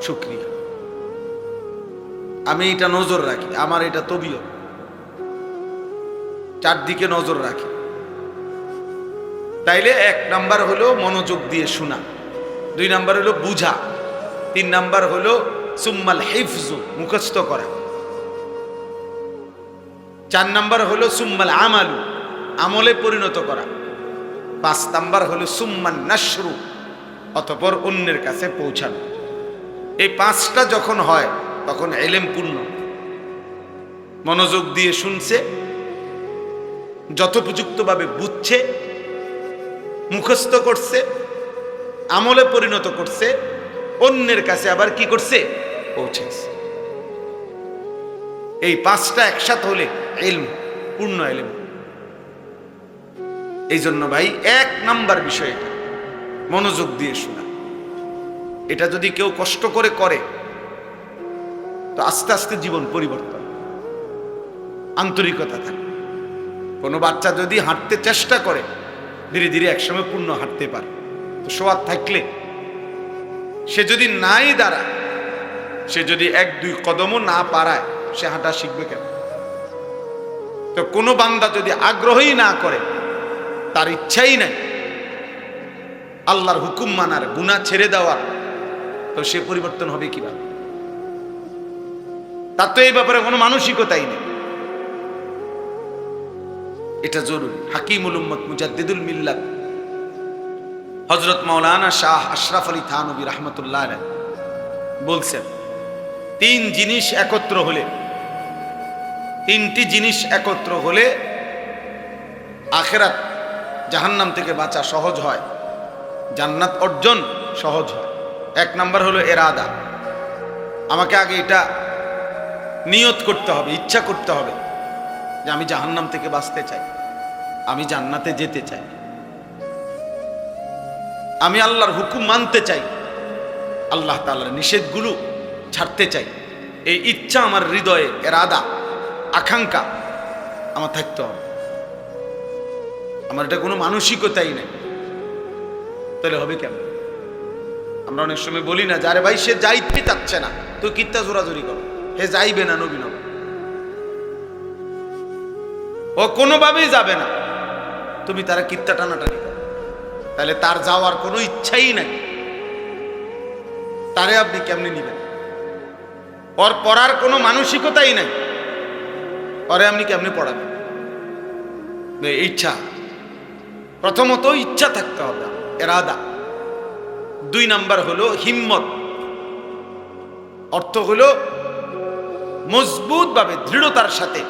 শুকরিয়া। আমি এটা নজর রাখি, আমার এটা তবিয়ত, চারদিকে নজর রাখি। তাইলে 1 নাম্বার হলো মনোযোগ দিয়ে শোনা, 2 নাম্বার হলো বুঝা, 3 নাম্বার হলো সুম্মাল হিফজু, মুখস্থ করা, 4 নাম্বার হলো সুম্মাল আমালু, আমলে পরিণত করা, 5 নাম্বার হলো সুম্মান নাশরু, অতঃপর অন্যের কাছে পৌঁছানো। এই 5টা যখন হয় তখন ইলম পূর্ণ। মনোযোগ দিয়ে শুনছে, যথোপযুক্তভাবে বুঝছে, মুখস্থ করছে, আমলে পরিণত করছে, অন্যের কাছে আবার কি করছে, পৌঁছেছে। এই 5টা একসাথে হলে ইলম, পূর্ণ ইলম। এই জন্য ভাই 1 নাম্বার বিষয় এটা, মনোযোগ দিয়ে শোনা। এটা যদি কেউ কষ্ট করে করে তো আস্তে আস্তে জীবন পরিবর্তন, আন্তরিকতা থাকে। কোনো বাচ্চা যদি হাঁটতে চেষ্টা করে ধীরে ধীরে একসময় পূর্ণ হাঁটতে পারে। তো সোয়াদ থাকলে সে যদি নাই দাঁড়ায়, সে যদি 1-2 কদমও না পারায়, সে হাঁটা শিখবে কেন? তো কোনো বান্দা যদি আগ্রহই না করে, তার ইচ্ছাই নাই আল্লাহর হুকুম মানার, গুনাহ ছেড়ে দেওয়ার, তো সে পরিবর্তন হবে কিভাবে? তার তো এই ব্যাপারে কোনো মানসিকতাই নেই। এটা জরুরি। হাকিমুল উম্মত মুজাদ্দিদুল মিল্লাত হযরত মাওলানা শাহ আশরাফ আলী থানভী রাহমাতুল্লাহ আলাইহি বলছেন, 3 জিনিস একত্র হলে, 3টি জিনিস একত্র হলে আখিরাত, জাহান্নাম থেকে বাঁচা সহজ হয়, জান্নাত অর্জন সহজ হয়। 1 নাম্বার হলো ইরাদা। আমাকে আগে এটা নিয়ত করতে হবে, ইচ্ছা করতে হবে যে আমি জাহান্নাম থেকে বাঁচতে চাই, আমি জান্নাতে যেতে চাই, আমি আল্লাহর হুকুম মানতে চাই, আল্লাহ তাআলার নিষেধগুলো ছাড়তে চাই। এই ইচ্ছা আমার হৃদয়ে, ইরাদা, আকাঙ্ক্ষা আমার থাকতে হবে। আমার এটা কোনো মানসিকতাই নেই, তাহলে হবে কেন? আমরা অনেক সময় বলি না, যারে ভাই সে যাইতে চাচ্ছে না, তো কিত্তা জোরাজোরি করো, হে যাইবে না নবী নবী, ও কোনোভাবেই যাবে না, তুমি তারা কিত্তা টানাটানি করো। তাহলে তার যাওয়ার কোনো ইচ্ছাই নাই, তারে আপনি কেমনে নিবেন? ওর পড়ার কোনো মানসিকতাই নাই, পরে আপনি কেমনে পড়াবেন? ইচ্ছা, প্রথমত ইচ্ছা থাকতে হবে, এরাদা। 2 নাম্বার হলো হিম্মত, অর্থ হলো মজবুত ভাবে দৃঢ়তার সাথে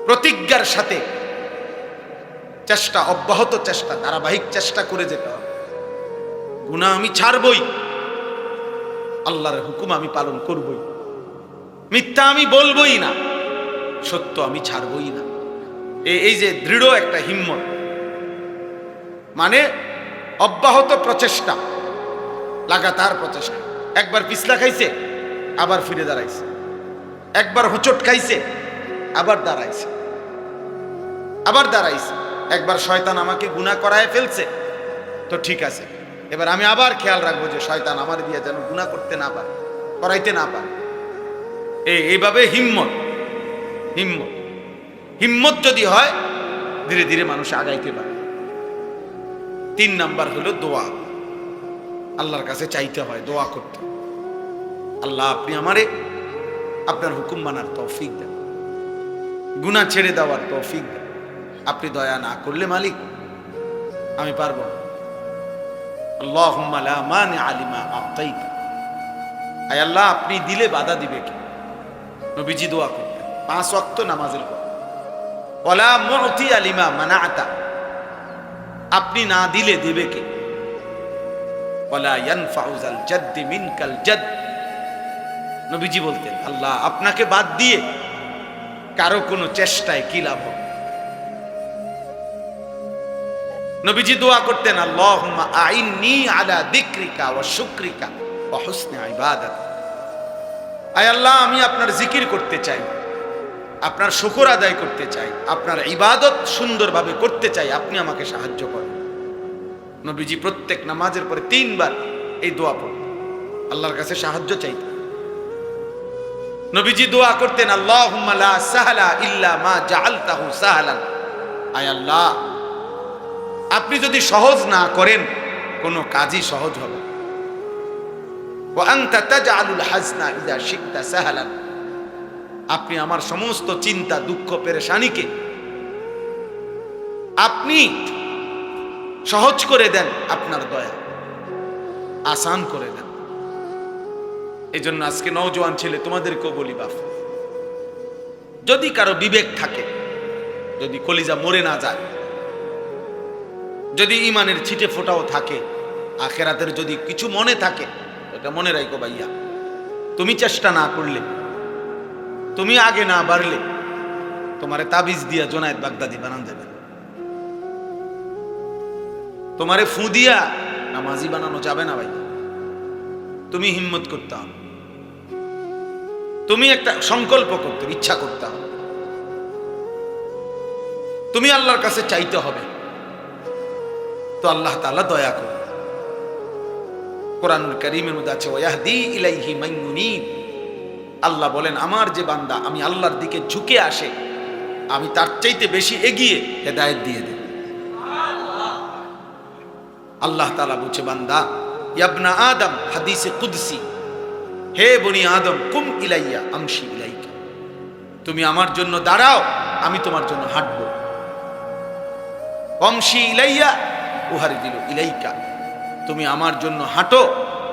প্রতিজ্ঞার সাথে চেষ্টা, অব্যাহত চেষ্টা, ধারাবাহিক চেষ্টা করে যেতে হবে। গুনাহ আমি ছাড়বই, আল্লাহর হুকুম আমি পালন করবই, মিথ্যা আমি বলবই না, সত্য আমি ছাড়বই না। এই যে দৃঢ় একটা হিম্মত, মানে অব্যাহত প্রচেষ্টা, লাগাতার প্রচেষ্টা। একবার পিছলা খাইছে, আবার ফিরে দাঁড়াইছে, একবার হোঁচট খাইছে, আবার দাঁড়াইছে, আবার দাঁড়াইছে। একবার শয়তান আমাকে গুনাহ করায় ফেলছে, তো ঠিক আছে, এবার আমি আবার খেয়াল রাখবো যে শয়তান আমার দিয়ে যেন গুনাহ করতে না পারে, করাইতে না পারে। এইভাবে হিম্মত, হিম্মত হিম্মত যদি হয়, ধীরে ধীরে মানুষ আগাইতে পারে। 3 নাম্বার হলো দোয়া, আল্লাহর কাছে চাইতে হয়, দোয়া করতে। আল্লাহ, আপনি আমারে আপনার হুকুম মানার তৌফিক দেন, গুনাহ ছেড়ে দেওয়ার তৌফিক দেন। আপনি দয়া না করলে মালিক আমি পারবো না। আল্লাহুম্মা লা মানিআ লিমা আ'তাইতা, আয় আল্লাহ আপনি দিলে বাধা দিবে কে? নবীজি দোয়া করতেন 5 ওয়াক্ত নামাজের পর, ওয়ালা মু'তিয়া লিমা মানা'তা, আপনি না দিলে দেবে কে? ওয়ালা ইয়ানফা'ু যাল জাদ্দি মিনকাল জাদ, নবীজি বলতেন আল্লাহ আপনাকে বাদ দিয়ে কারো কোনো চেষ্টায় কি লাভ হবে? নবীজি দোয়া করতেন আল্লাহুম্মা আইন্নি আলা যিকরিকা ওয়া শুকরিকা ওয়া হুসনি ইবাদাতিক, আয় আল্লাহ আমি আপনার জিকির করতে চাই, আপনার শুকর আদায় করতে চাই, আপনার ইবাদত সুন্দরভাবে করতে চাই, আপনি আমাকে সাহায্য করেন। নবীজি প্রত্যেক নামাজের পরে 3 বার এই দোয়া পড়তেন, আল্লাহর কাছে সাহায্য চাইতেন। নবীজি দোয়া করতেন আল্লাহুম্মা লা সাহলা ইল্লা মা জাআলতাহু সাহলান, আয় আল্লাহ আপনি যদি সহজ না করেন কোনো কাজই সহজ হবে। ওয়া আনতা তাজআলুল হাজনা ইযা শি'তা সাহলান, আপনি আমার সমস্ত চিন্তা দুঃখ পেরেশানিকে আপনি সহজ করে দেন, আপনার দয়া আসান করে দেন। এই জন্য আজকে নওজোয়ান ছেলে তোমাদেরকেও বলি, বাপ যদি কারো বিবেক থাকে, যদি কলিজা মরে না যায়, যদি ইমানের ছিটে ফোটাও থাকে, আখেরাতের যদি কিছু মনে থাকে, এটা মনে রাখো ভাইয়া, তুমি চেষ্টা না করলে, তুমি আগে না বাড়লে তোমারে তাবিজ দিয়া জোনায়েদ বাগদাদি বানান যাবে, তোমারে ফু দিয়া নামাজি বানানো যাবে না ভাই। তুমি হিম্মত করতে হবে, তুমি একটা সংকল্প করতে, ইচ্ছা করতে হবে, তুমি আল্লাহর কাছে চাইতে হবে, তো আল্লাহ তাআলা দয়া করে। কোরআনুল কারীমের মধ্যে আছে ওয়াহদি ইলাইহি মান ইউনীব, আল্লাহ বলেন আমার যে বান্দা আমি আল্লাহর দিকে ঝুঁকে আসে, আমি তার চাইতে বেশি এগিয়ে হেদায়েত দিয়ে দেব। আল্লাহ তাআলা বলছে বান্দা ইবনা আদম, হাদিসে কুদসি, হে বনি আদম কুম ইলাইয়া আমশি ইলাইকা, তুমি আমার জন্য দাঁড়াও আমি তোমার জন্য হাঁটবো। আমশি ইলাইয়া উহারিদিল ইলাইকা, তুমি আমার জন্য হাঁটো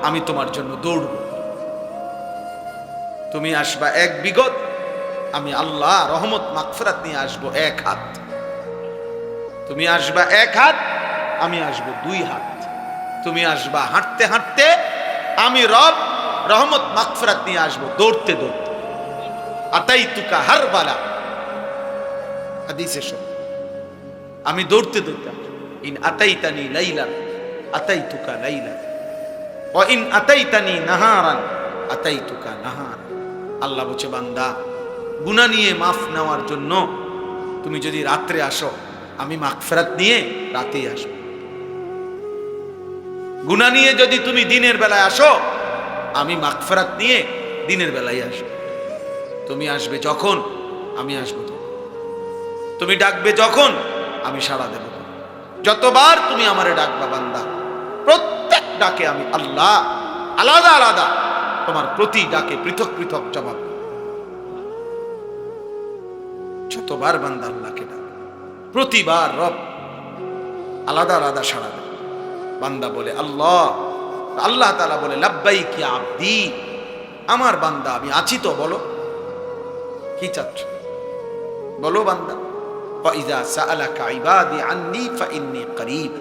আমি তোমার জন্য দৌড়ব। তুমি আসবা 1 বিগত, আমি আল্লাহ রহমত মাগফিরাত নিয়ে আসবো 1 হাত। তুমি আসবা 1 হাত, আমি আসবো 2 হাত। তুমি আসবা হাঁটতে হাঁটতে, আমি রব রহমত মাগফিরাত নিয়ে আসবো দৌড়তে দৌড়তে। আতাইতুকা হারবালা, হাদিসে সব, আমি দৌড়তে দৌড়তে আসবো। ইন আতাইতানি লাইলান আতাইতুকা লাইলান ওয়া ইন আতাইতানি নাহারান আতাইতুকা নাহার। আল্লাহ বলছে বান্দা গুনাহ নিয়ে মাফ নেওয়ার জন্য তুমি যদি রাত্রে আসো, আমি মাগফিরাত নিয়ে রাতেই আসবো। গুনাহ নিয়ে যদি তুমি দিনের বেলায় আসো, আমি মাগফিরাত নিয়ে দিনের বেলায় আসবো। তুমি আসবে যখন, আমি আসবো তখন। তুমি ডাকবে যখন, আমি সাড়া দেব। যতবার তুমি আমারে ডাকবা বান্দা, প্রত্যেক ডাকে আমি আল্লাহ আলাদা আলাদা তোমার প্রতি ডাকে পৃথক পৃথক জবাব। যতবার বান্দা আল্লাহকে ডাকে, প্রতিবার রব আলাদা আলাদা সাড়া দেয়। বান্দা বলে আল্লাহ, আল্লাহ তাআলা বলে লাব্বাইক ইয়া আবদি, আমার বান্দা আমি আছি তো, বলো কি চাচ্ছ, বলো বান্দা। ফাইযা সাআলাকা ইবাদি আন্নী ফাইন্নী করিব।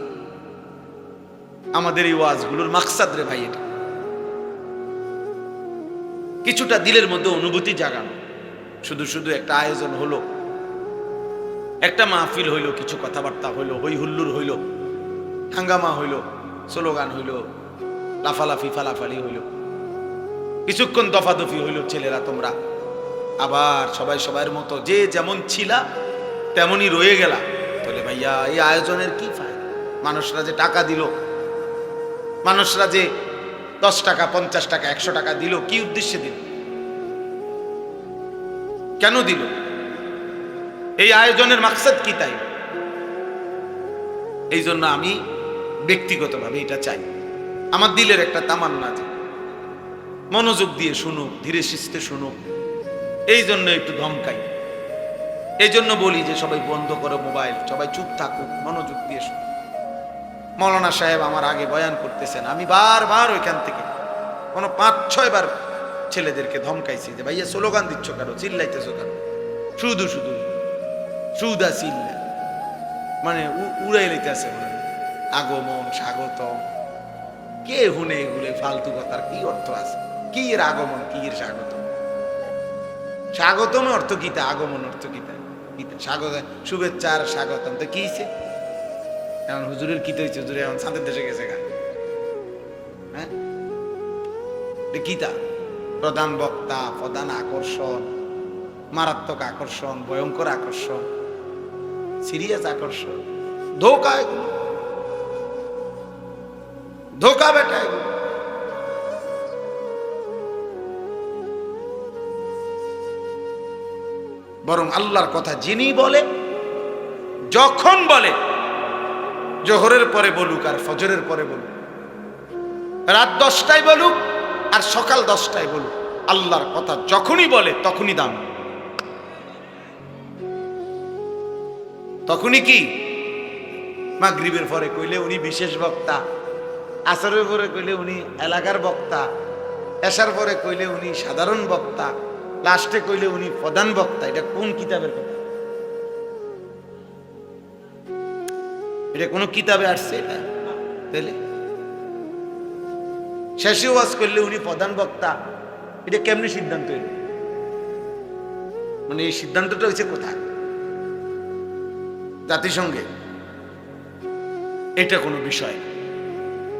আমাদের এই ওয়াজগুলোর মাকসাদ রে ভাই এটা, কিছুটা দিলের মধ্যে অনুভূতি জাগানো। শুধু শুধু একটা আয়োজন হলো, একটা মাহফিল হইলো, কিছু কথাবার্তা হইলো, হই হুল্লুর হইলো, হাঙ্গামা হইলো, স্লোগান হইলো, লাফালাফি ফালাফালি হইলো, কিছুক্ষণ দফাদফি হইলো, ছেলেরা তোমরা আবার সবাই সবার মতো যে যেমন ছিলা তেমনই রয়ে গেলা। তাহলে ভাইয়া এই আয়োজনের কি ফায়দা? মানুষরা যে টাকা দিল, মানুষরা যে 10 টাকা 50 টাকা 100 টাকা দিল, কি উদ্দেশ্যে দিল, কেন দিল? এই আয়োজনের মাকসাদ কি? তাই এই জন্য আমি ব্যক্তিগতভাবে এটা চাই, আমার দিলের একটা তামান্না যে মনোযোগ দিয়ে শুনুক, ধীরে সুস্থে শুনুক। এই জন্য একটু ধমকাই, এই জন্য বলি যে সবাই বন্ধ করো মোবাইল, সবাই চুপ থাকুক, মনোযোগ দিয়ে শুনুক। মৌলানা সাহেব আমার আগে বয়ান করতেছেন, আমি বারবার ওইখান থেকে কোনো 5-6 বার ছেলেদেরকে ধমকাইছি যে ভাইয়া স্লোগান দিচ্ছ কেন, চিল্লাইতেছো কেন, শুধু শুধু সুদা চিল্লা, মানে উড়াই লইতেছে, আগমন স্বাগতম, কে হুনে এগুলো ফালতু কথার কি অর্থ আছে? কি এর আগমন, কি এর স্বাগতম? স্বাগতম অর্থ গীতা, আগমন অর্থ গীতা, গীতা স্বাগত, শুভেচ্ছা আর স্বাগতম তো কি হয়েছে? এখন হুজুরের কি হয়েছে? হুজুর এখন সাঁতের দেশে গেছে গা, হ্যাঁ গীতা প্রধান বক্তা, প্রধান আকর্ষণ, মারাত্মক আকর্ষণ, ভয়ঙ্কর আকর্ষণ, সিরিয়াস আকর্ষণ, ধোকা, এগুলো ধোকা বেটা, এগুলো বরং আল্লাহর কথা যিনি বলে, যখন বলে, জোহরের পরে বলুক আর ফজরের পরে বলুক, রাত 10টায় বলুক আর সকাল 10টায় বলুক, আল্লাহর কথা যখনই বলে তখনই দাম, তখনই কি? মাগরিবের পরে কইলে উনি বিশেষ বক্তা, আসরের পরে কইলে উনি এলাকার বক্তা, এশার পরে কইলে উনি সাধারণ বক্তা, লাস্টে কইলে উনি প্রধান বক্তা। এটা কোন কিতাবের কথা? এটা কোন কিতাবে আসছে? এটা তাহলে শেষে ওয়াজ করলে উনি প্রধান বক্তা, এটা কেমনি সিদ্ধান্ত এলো? মানে এই সিদ্ধান্তটা হয়েছে কোথায়? জাতিসংঘে? এটা কোনো বিষয়,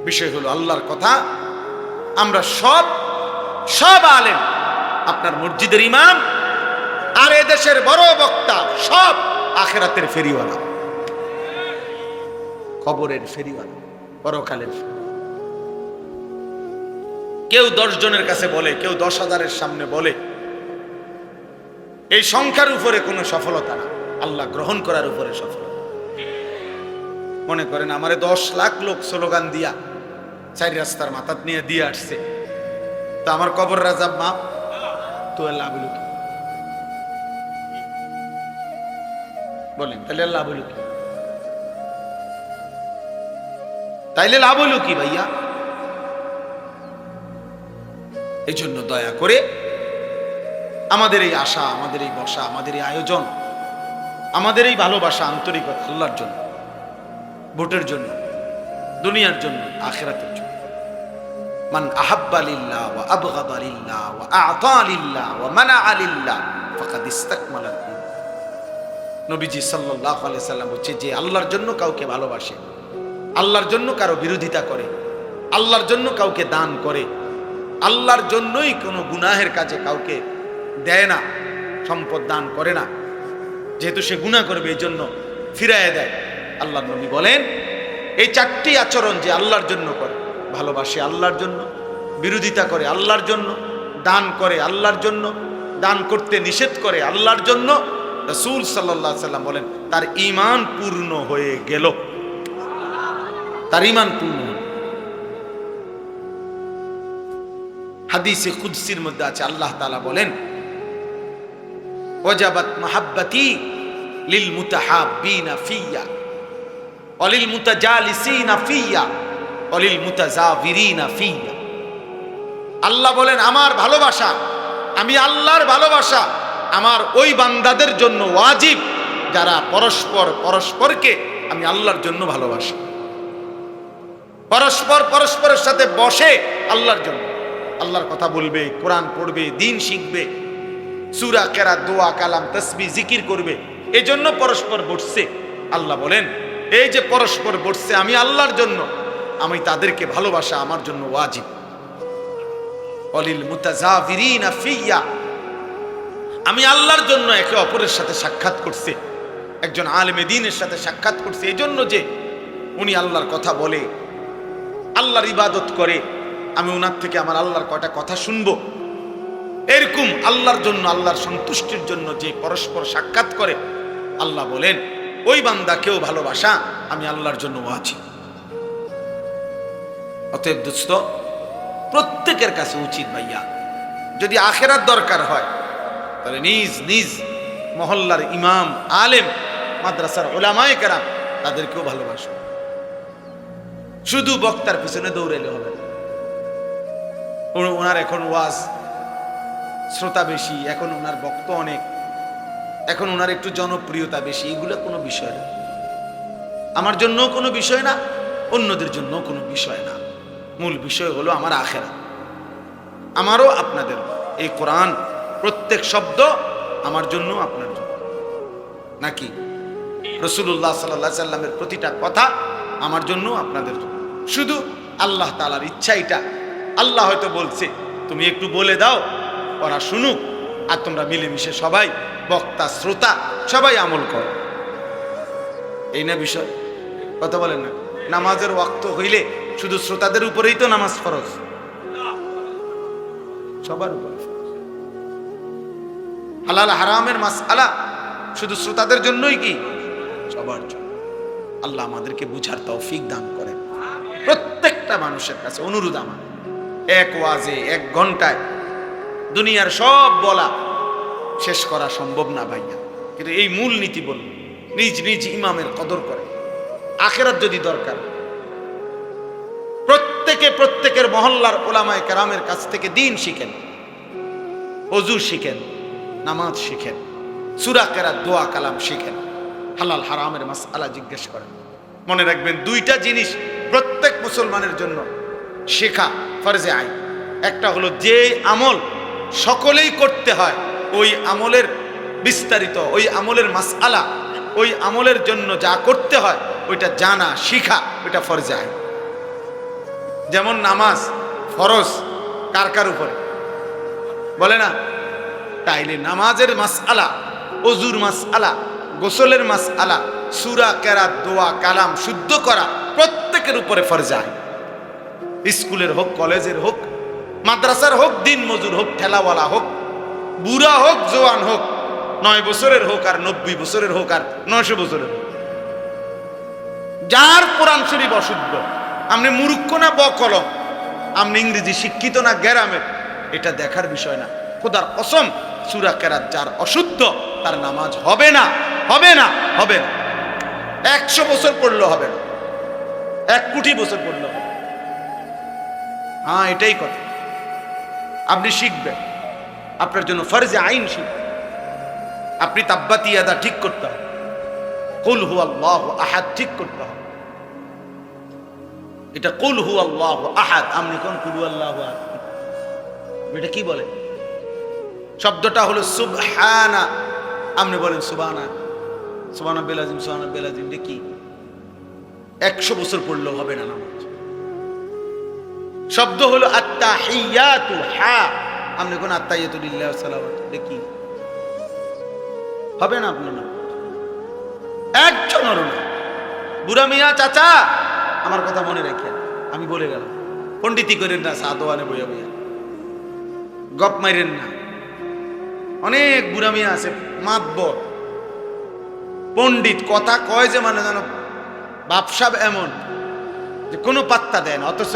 বিষয় হলো আল্লাহর কথা। আমরা সব আলেম, আপনার মসজিদের ইমাম আর এদেশের বড় বক্তা, সব আখিরাতের ফেরিওয়ালা, কবরের ফেরিওয়ালা, পরকালের। কেউ 10 জনের কাছে বলে, কেউ 10,000-এর সামনে বলে, এই সংখ্যার উপরে কোনো সফলতা না, আল্লাহ গ্রহণ করার উপরে সফলতা। মনে করেন আমারে 10 লাখ লোক স্লোগান দিয়া 4 রাস্তার মাথাত নিয়ে দিয়ে আসছে, তো আমার কবর রাজা মাপ তো লাভ হলো কি? বলেন তাহলে লাভ হলো কি? তাইলে লাভ হলো কি ভাইয়া? এই জন্য দয়া করে আমাদের এই আশা, আমাদের এই বসা, আমাদের এই আয়োজন, আমাদের এই ভালোবাসা, আন্তরিকতা আল্লাহর জন্য, ভোটের জন্য, দুনিয়ার জন্য, আখিরাতের জন্য। মান আহাব্বা লিল্লাহ ওয়া আবগাদা লিল্লাহ ওয়া আ'তা লিল্লাহ ওয়া মানাআ লিল্লাহ ফাকাদ ইসতাকমালা আল-ঈমান। নবীজি সাল্লাল্লাহু আলাইহি সাল্লাম বলেছে, যে আল্লাহর জন্য কাউকে ভালোবাসে, আল্লাহর জন্য কারো বিরোধিতা করে, আল্লাহর জন্য কাউকে দান করে, আল্লাহর জন্যই কোনো গুনাহের কাজে কাউকে দেয় না, সম্পদ দান করে না, যেহেতু সে গুনাহ করবে এই জন্য ফিরাইয়া দেয়। আল্লাহর নবী বলেন, এই 4টি আচরণ যে আল্লাহর জন্য করে, ভালোবাসে আল্লাহর জন্য, বিরোধিতা করে আল্লাহর জন্য, দান করে আল্লাহর জন্য, দান করতে নিষেধ করে আল্লাহর জন্য, রাসূল সাল্লাল্লাহু আলাইহি সাল্লাম বলেন তার ঈমান পূর্ণ হয়ে গেল, তার ঈমান পূর্ণ। হাদিসে কুদসির মধ্যে আছে, আল্লাহ তাআলা বলেন, ওয়াজাবাত মাহাব্বতি লিল মুতাহাব্বিনা ফিয়া ওয়া লিল মুতাজালিসিনা ফিয়া ওয়া লিল মুতাজাবিরিনা ফিয়া। আল্লাহ বলেন আমার ভালোবাসা, আমি আল্লাহর ভালোবাসা আমার ওই বান্দাদের জন্য ওয়াজিব যারা পরস্পরকে আমি আল্লাহর জন্য ভালোবাসি। পরস্পরের সাথে বসে আল্লাহর জন্য, আল্লাহর কথা বলবে, কোরআন পড়বে, দিন শিখবে, সূরা কেরাত, দোয়া, কালাম, তাসবিহ, জিকির করবে। এজন্য পরস্পর বসছে। আল্লাহ বলেন এই যে পরস্পর বসছে আমি আল্লাহর জন্য, আমি তাদেরকে ভালোবাসা আমার জন্য ওয়াজিব। অলিল মুতাজাবিরিনা ফিয়া, আমি আল্লাহর জন্য একে অপরের সাথে সাক্ষাৎ করছে। একজন আলেমে দ্বীনের সাথে সাক্ষাৎ করছে এজন্য যে উনি আল্লাহর কথা বলে, আল্লাহর ইবাদত করে, আমি ওনার থেকে আমার আল্লাহর কয়টা কথা শুনবো। এরকম আল্লাহর জন্য, আল্লাহর সন্তুষ্টির জন্য যে পরস্পর সাক্ষাৎ করে, আল্লাহ বলেন ওই বান্দাকেও ভালোবাসা আমি আল্লাহর জন্য ওয়াজিব। অতএব দোস্ত, প্রত্যেকের কাছে উচিত ভাইয়া, যদি আখেরাত দরকার হয় তাহলে নিজ নিজ মহল্লার ইমাম, আলেম, মাদ্রাসার উলামায়ে কেরাম তাদেরকেও ভালোবাসো। শুধু বক্তার পিছনে দৌড়াইলে হবে না। ওনার এখন ওয়াজ শ্রোতা বেশি, এখন ওনার বক্তা অনেক, এখন ওনার একটু জনপ্রিয়তা বেশি, এগুলো কোনো বিষয় না। আমার জন্য কোনো বিষয় না, অন্যদের জন্য কোনো বিষয় না। মূল বিষয় হলো আমার আখেরাত, আমারও আপনাদের। এই কোরআন প্রত্যেক শব্দ আমার জন্য, আপনার জন্য, নাকি রাসূলুল্লাহ সাল্লাল্লাহু আলাইহি সাল্লামের প্রতিটা কথা আমার জন্য, আপনাদের জন্য। শুধু আল্লাহ তাআলার ইচ্ছা এটা। আল্লাহ হয়তো বলছে তুমি একটু বলে দাও, ওরা শুনুক, আর তোমরা মিলেমিশে সবাই, বক্তা শ্রোতা সবাই আমল করো। এই না বিষয়, কথা বলেন না? নামাজের ওয়াক্ত হইলে শুধু শ্রোতাদের উপরেই তো নামাজ ফরজ, সবার উপরে। হালাল হারামের মাসআলা শুধু শ্রোতাদের জন্যই কি? সবার জন্য। আল্লাহ আমাদেরকে বুঝার তৌফিক দান করেন। প্রত্যেকটা মানুষের কাছে অনুরোধ আমার, এক ওয়াজে, এক ঘন্টায় দুনিয়ার সব বলা শেষ করা সম্ভব না ভাইয়া, কিন্তু এই মূল নীতি বলুন, নিজ নিজ ইমামের কদর করে। আখেরাত যদি দরকার, প্রত্যেকের মহল্লার উলামায়ে কেরামের কাছ থেকে দিন শিখেন, ওযু শিখেন, নামাজ শিখেন, সূরা কেরাত, দোয়া, কালাম শিখেন, হালাল হারামের মাসআলা জিজ্ঞেস করেন। মনে রাখবেন দুইটা জিনিস প্রত্যেক মুসলমানের জন্য শেখা ফরজে আইন। একটা হলো যে আমল সকলেই করতে হয়, ওই আমলের বিস্তারিত, ওই আমলের মাসআলা, ওই আমলের জন্য যা করতে হয় ওইটা জানা, শিখা, ওইটা ফরজে আইন। যেমন নামাজ ফরজ কার কার উপরে বলে না? তাইলে নামাজের মাসআলা, ওযুর মাসআলা, গোসলের মাসআলা, সূরা কেরাত, দোয়া, কালাম শুদ্ধ করা প্রত্যেকের উপরে ফরজ আইন। স্কুলের হোক, কলেজের হোক, মাদ্রাসার হোক, দিন মজুর হোক, ঠেলাওয়ালা হোক, বুড়া হোক, জওয়ান হোক, 9 বছরের হোক আর 90 বছরের হোক আর 900 বছরের হোক, যার কোরআন শরীফ অশুদ্ধ, আপনি মূর্খ না বকলম, আপনি ইংরেজি শিক্ষিত না গ্রামের, এটা দেখার বিষয় না। খোদার কসম, সূরা কেরাত যার অশুদ্ধ তার নামাজ হবে না, হবে না, হবে না। 100 বছর পড়লেও হবে না, 1 কোটি বছর পড়লেও হবে। হ্যাঁ, এটাই কথা। আপনি শিখবেন, আপনার জন্য ফরজে আইন শিখবেন। আপনি তাব্বাতি ইয়াদা ঠিক করতে হবে, কুল হুয়াল্লাহু আহাদ ঠিক করতে হবে। এটা কুল হুয়াল্লাহু আহাদ, আপনি কোন কুল হুয়াল্লাহু আহাদ, এটা কি বলে? শব্দটা হলো সুবহানা, আপনি বলেন সুবহানা, সুবহানা বেলাজিম, সুবহানা বেলাজিম, এটা কি? 100 বছর পড়লেও হবে না নামাজ। শব্দ হলো আত্তাহিয়াতু, হা, আপনি কোন আত্তাহিয়াতু লিল্লাহি ওয়া সালাওয়াতু, এটা কি? হবে না আপনার নামাজ। একজনেরও না। বুড়া মিয়া, চাচা, আমার কথা মনে রাখেন, আমি বলে গেলাম, পণ্ডিতি করেন না, সাদোয়ানে বইয়া বইয়া গপ মাইরেন না। অনেক বুড়া মিয়া আছে মাতবর পণ্ডিত, কথা কয় যে মানে যেন বাপসাব, এমন যে কোনো পাত্তা দেয় না, অথচ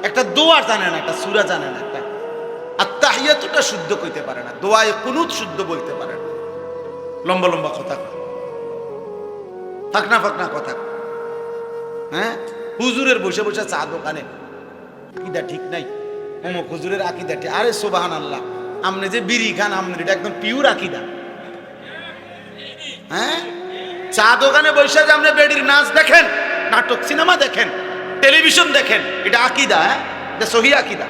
একটা দোয়া জানে না, একটা সূরা জানে না, একটা আত্তাহিয়াতুটা শুদ্ধ কইতে পারে না, দোয়ায়ে কুনুত শুদ্ধ বলতে পারে না। লম্বা লম্বা কথা কয়, ফাঁকনা ফাঁকনা কথা কয়। হ্যাঁ, হুজুরের বসে বসে চা দোকানে আকিদা ঠিক নাই, অমুক হুজুরের আকিদা ঠিক। আরে সুবহানাল্লাহ, আপনি যে বিড়ি খান আপনার এটা একদম পিওর আকিদা। হ্যাঁ, চা দোকানে বসে যে আপনি বেডির নাচ দেখেন, নাটক সিনেমা দেখেন, টেলিভিশন দেখেন, এটা আকিদা? হ্যাঁ, এটা সহি আকিদা?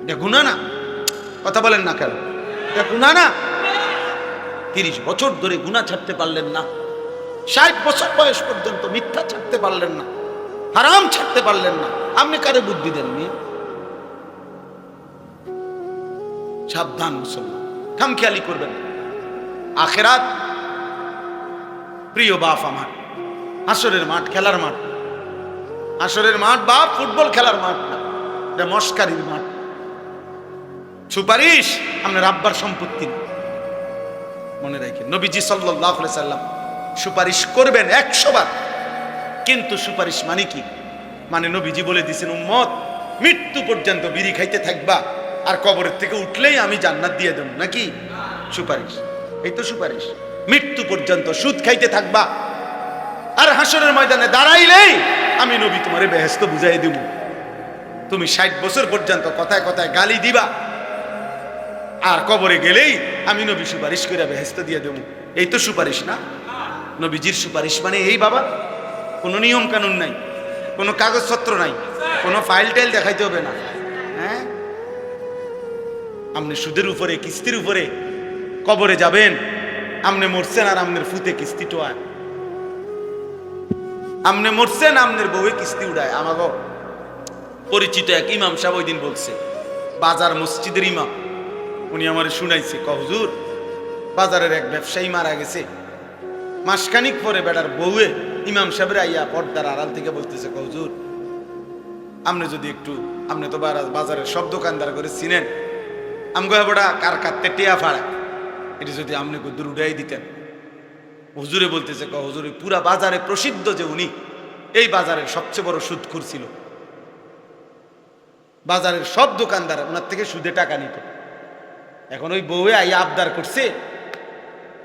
এটা গুনাহ না? কথা বলেন না কেন? এটা গুনাহ না? 30 বছর ধরে গুনাহ ছাড়তে পারলেন না, 60 বছর বয়স পর্যন্ত মিথ্যা ছাড়তে পারলেন না, হারাম ছাড়তে পারলেন না, আপনি কারে বুদ্ধি দেননি? সাবধান মুসলমান, খামখেয়ালি করবেন। আখেরাত প্রিয় বাপ আমার, হাসরের মাঠ, খেলার মাঠ। হাসরের মাঠ বাপ ফুটবল খেলার মাঠ না, এটা মস্কারির মাঠ। সুপারিশ আপনার আব্বার সম্পত্তি না, মনে রাখেন। নবীজি সাল্লাল্লাহু আলাইহি সাল্লাম সুপারিশ করবেন 100 বার, কিন্তু সুপারিশ মানে কি? মানে নবীজি বলে দিয়েছেন, উম্মত মৃত্যু পর্যন্ত বিড়ি খাইতে থাকবা, আর কবরের থেকে উঠলেই আমি জান্নাত দিয়ে দেব, নাকি? সুপারিশ, এই তো সুপারিশ। মৃত্যু পর্যন্ত সুদ খাইতে থাকবা, আর হাসরের ময়দানে দাঁড়াইলেই আমি নবী তোমারে বেহেশত বুঝাই দেব। তুমি 60 বছর পর্যন্ত কথায় কথায় গালি দিবা, আর কবরে গেলেই আমি নবী সুপারিশ করে বেহেশত দিয়ে দেব। এই তো সুপারিশ না? নবীজির সুপারিশ মানে এই বাবা, কোনো নিয়ম কানুন নাই, কোনো কাগজপত্র নাই, কোনো ফাইল টাইল দেখাইতে হবে না। হ্যাঁ, আপনি সুদের উপরে, কিস্তির উপরে কবরে যাবেন, আপনি মরছেন আর আপনার ফুতে কিস্তি টোয়ায়, আপনি মরছেন আপনার বউয়ে কিস্তি উড়ায়। আমাকে পরিচিত এক ইমাম সাহেব ওই দিন বলছে, বাজার মসজিদের ইমাম, উনি আমার শুনাইছে, হুজুর বাজারের এক ব্যবসায়ী মারা গেছে, মাসখানিক পরে বেটার বউয়ে ইমাম সাহেবের আইয়া পর্দার আড়াল থেকে বলতেছে, হুজুর আপনি যদি একটু, আপনি তো বাজারের সব দোকানদার করে চিনেন, আমগো বড়া কার কাটতে টিয়া ফাড়া, এটি যদি আপনি দূর উঠাই দিতেন। হুজুরে বলতেছে, হুজুর পুরা বাজারে প্রসিদ্ধ যে উনি এই বাজারের সবচেয়ে বড় সুদখোর ছিল, বাজারের সব দোকানদার ওনার থেকে সুদে টাকা নিত। এখন ওই বউয়ে আইয়া আবদার করছে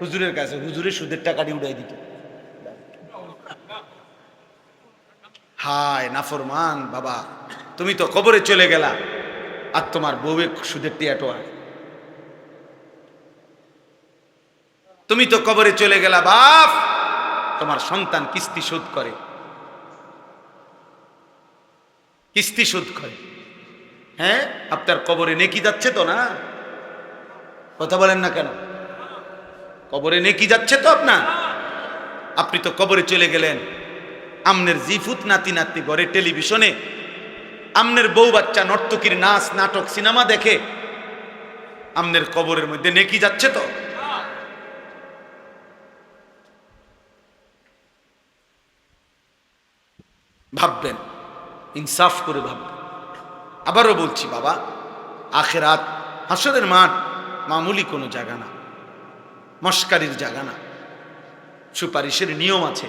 হুজুরের কাছে, হুজুরে সুদের টাকাটি উড়াই দিত। হায় নাফরমান বাবা, তুমি তো কবরে চলে গেলা আর তোমার বউয়ে সুদের টিয়া টোয়া। তুমি তো কবরে চলে গেলা বাপ, তোমার সন্তান কিস্তি শোধ করে, কিস্তি শোধ করে। হ্যাঁ, আপনার কবরে নেকি যাচ্ছে তো না? কথা বলেন না কেন? কবরে নেকি যাচ্ছে তো আপনার? আপনি তো কবরে চলে গেলেন, আমনের জিফুত নাতি নাতি ঘরে টেলিভিশনে আমনের বউ বাচ্চা নর্তকীর নাচ নাটক সিনেমা দেখে, আমনের কবরের মধ্যে নেকি যাচ্ছে তো? ভাববেন, ইনসাফ করে ভাববেন। আবারও বলছি বাবা, আখেরাত হাসরের মাঠ মামুলি কোনো জায়গা না, মস্কারির জায়গা না। সুপারিশের নিয়ম আছে।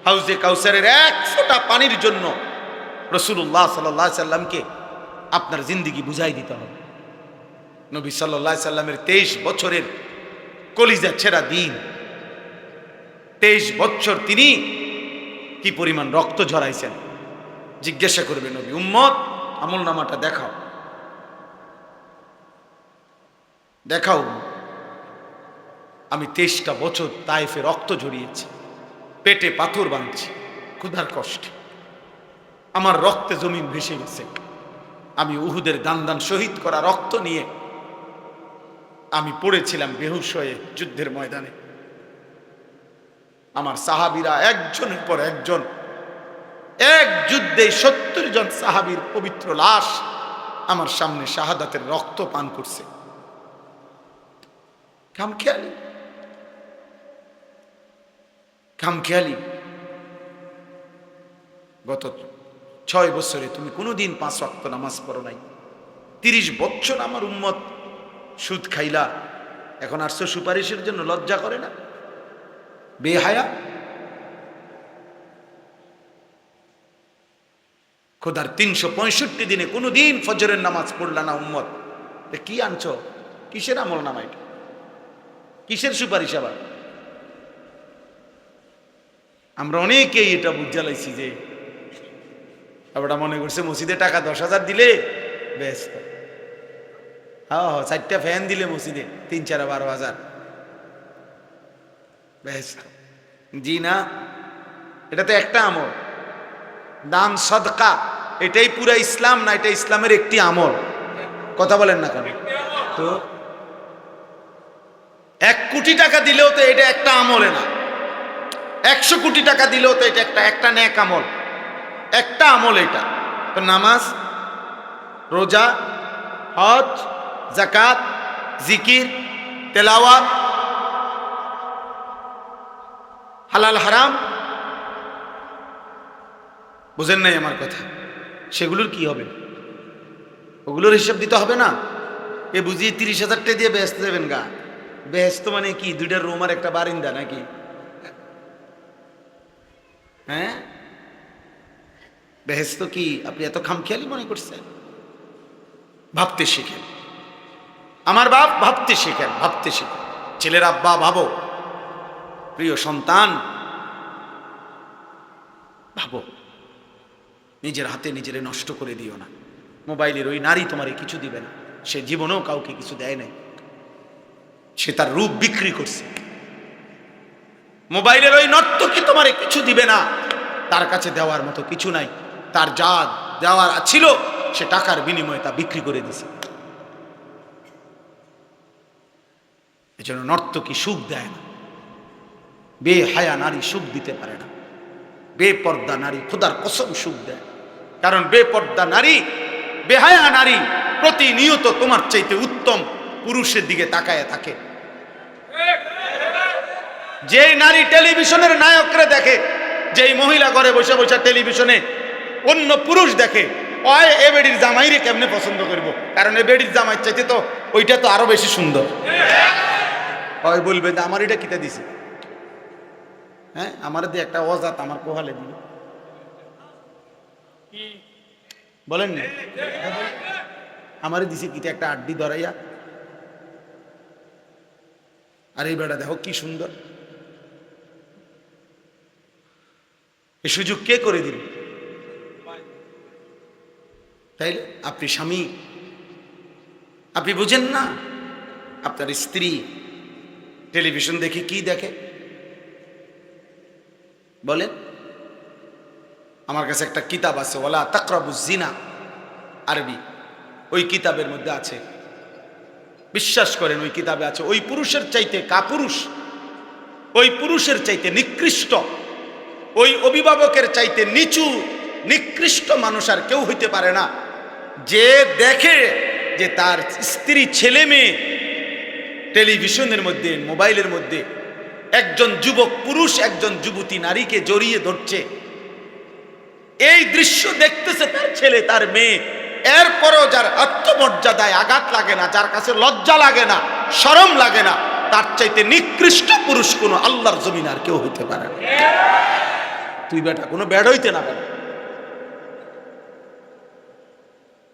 হাউজে কাউসারের 1 ফোঁটা পানির জন্য রাসূলুল্লাহ সাল্লাল্লাহু আলাইহি সাল্লামকে আপনার জিন্দেগি বুঝাই দিতে হবে। নবী সাল্লাল্লাহু আলাইহি সাল্লামের 23 বছরের কলিজা ছেঁড়া দিন, 23 বছর তিনি কি পরিমাণ রক্ত ঝরাইছেন জিজ্ঞাসা করবে নবী, উম্মত আমল নামাটা দেখাও, দেখাও। আমি 23টা বছর তায়েফে রক্ত ঝরিয়েছি, পেটে পাথর বাঁধছি, ক্ষুধার কষ্টে আমার রক্তে জমিন ভেসে গেছে। আমি উহুদের দান দান শহীদ করা রক্ত নিয়ে আমি পড়েছিলাম বেহুশ হয়ে যুদ্ধের ময়দানে। আমার সাহাবীরা একজনের পর একজন, এক যুদ্ধে 70 জন সাহাবীর পবিত্র লাশ আমার সামনে শাহাদাতের রক্ত পান করছে। খামখেয়ালি, খামখেয়ালি। গত 6 বছরে তুমি কোনোদিন 5 ওয়াক্ত নামাজ পড়ো নাই, 30 বছর আমার উম্মত সুদ খাইলা, এখন আসছো সুপারিশের জন্য? লজ্জা করে না? বেহায়া। খোদার 365 দিনে কোনোদিন ফজরের নামাজ পড়লা না উম্মত, কি আনছো? কিসের আমল নামা এটা? কিসের সুপারিশ আবার? আমরা অনেকেই এটা বুঝা লাইছি যে আমরা মনে করছে মসজিদে টাকা 10,000 দিলে ব্যস্ত। হ্যাঁ 4টা ফ্যান দিলে মসজিদে 3-4 12,000 ব্যস্ত। জি না, এটা তো একটা আমল। দান সদকা এটাই পুরা ইসলাম না? এটা ইসলামের একটি আমল। কথা বলেন না কেন? তো 1 কোটি টাকা দিলেও তো এটা একটা আমলে না, 100 কোটি টাকা দিলেও তো এটা একটা নেক আমল, একটা আমল এটা। তো নামাজ, রোজা, হজ, যাকাত, জিকির, তেলাওয়াত, হালাল হারাম, বুঝেন নাই আমার কথা? সেগুলোর কি হবে? ওগুলোর হিসাব দিতে হবে না? এ বুঝিয়ে 30,000 টাকা দিয়ে বেহেস্ত দেবেন গা? বেহেস্ত মানে কি 2টা রুম আর একটা বারিন্দা নাকি? হ্যাঁ, বেহেস্ত কি আপনি এত খামখেয়ালি মনে করছেন? ভাবতে শিখেন আমার বাপ, ভাবতে শিখেন, ভাবতে শিখেন। ছেলের আব্বা ভাবো, প্রিয় সন্তান ভাবো, নিজের হাতে নিজেরে নষ্ট করে দিও না। মোবাইলের ওই নারী তোমারে কিছু দিবে না, সে জীবনেও কাউকে কিছু দেয় নাই, সে তার রূপ বিক্রি করছে। মোবাইলের ওই নর্তকী তোমারে কিছু দিবে না, তার কাছে দেওয়ার মতো কিছু নাই, তার যা দেওয়ার ছিল সে টাকার বিনিময়ে তা বিক্রি করে দিছে। এজন্য নর্তকী সুখ দেয় না, বেহায়া নারী সুখ দিতে পারে না, বেপর্দা নারী খোদার কসম সুখ দেয়। কারণ বেপর্দা নারী, বেহায়া নারী প্রতিনিয়ত তোমার চাইতে উত্তম পুরুষের দিকে তাকায় থাকে। যে নারী টেলিভিশনের নায়করে দেখে, যেই মহিলা ঘরে বসে বসে টেলিভিশনে অন্য পুরুষ দেখে, ওই এ বেডির জামাইরে কেমনে পছন্দ করব? কারণ এ বেডির জামাই চাইতে তো ওইটা তো আরো বেশি সুন্দর। ওই বলবে যে আমার এটা কিতা দিছে, হ্যাঁ আমার দিয়ে একটা অজাত আমার কোহালে দিল, বলেন না আমারে দিছে কিটা একটা আড্ডি ধরাইয়া, আর এই বেটা দেখো কি সুন্দর। এই সুযোগ কে করে দিল? তাইলে আপনি স্বামী, আপনি বুঝেন না আপনার স্ত্রী টেলিভিশন দেখে কি দেখে? বলেন। আমার কাছে একটা কিতাব আছে, ওয়ালা তাকরাবুজ জিনা, আরবি। ওই কিতাবের মধ্যে আছে, বিশ্বাস করেন ওই কিতাবে আছে, ওই পুরুষের চাইতে কাপুরুষ, ওই পুরুষের চাইতে নিকৃষ্ট, ওই অভিভাবকের চাইতে নিচু নিকৃষ্ট মানুষ আর কেউ হইতে পারে না, যে দেখে যে তার স্ত্রী ছেলে মেয়ে টেলিভিশনের মধ্যে মোবাইলের মধ্যে একজন যুবক পুরুষ একজন যুবতী নারীকে জড়িয়ে ধরছে। এই দৃশ্য দেখতেছে তার ছেলে তার মেয়ে, এরপরও যার আত্মমর্যাদায় আঘাত লাগে না, যার কাছে লজ্জা লাগে না, শরম লাগে না, তার চাইতে নিকৃষ্ট পুরুষ কোনো আল্লাহর জমিন আর কেউ হইতে পারে না। তুই বেটা কোনো ব্যাড হইতে না পারে,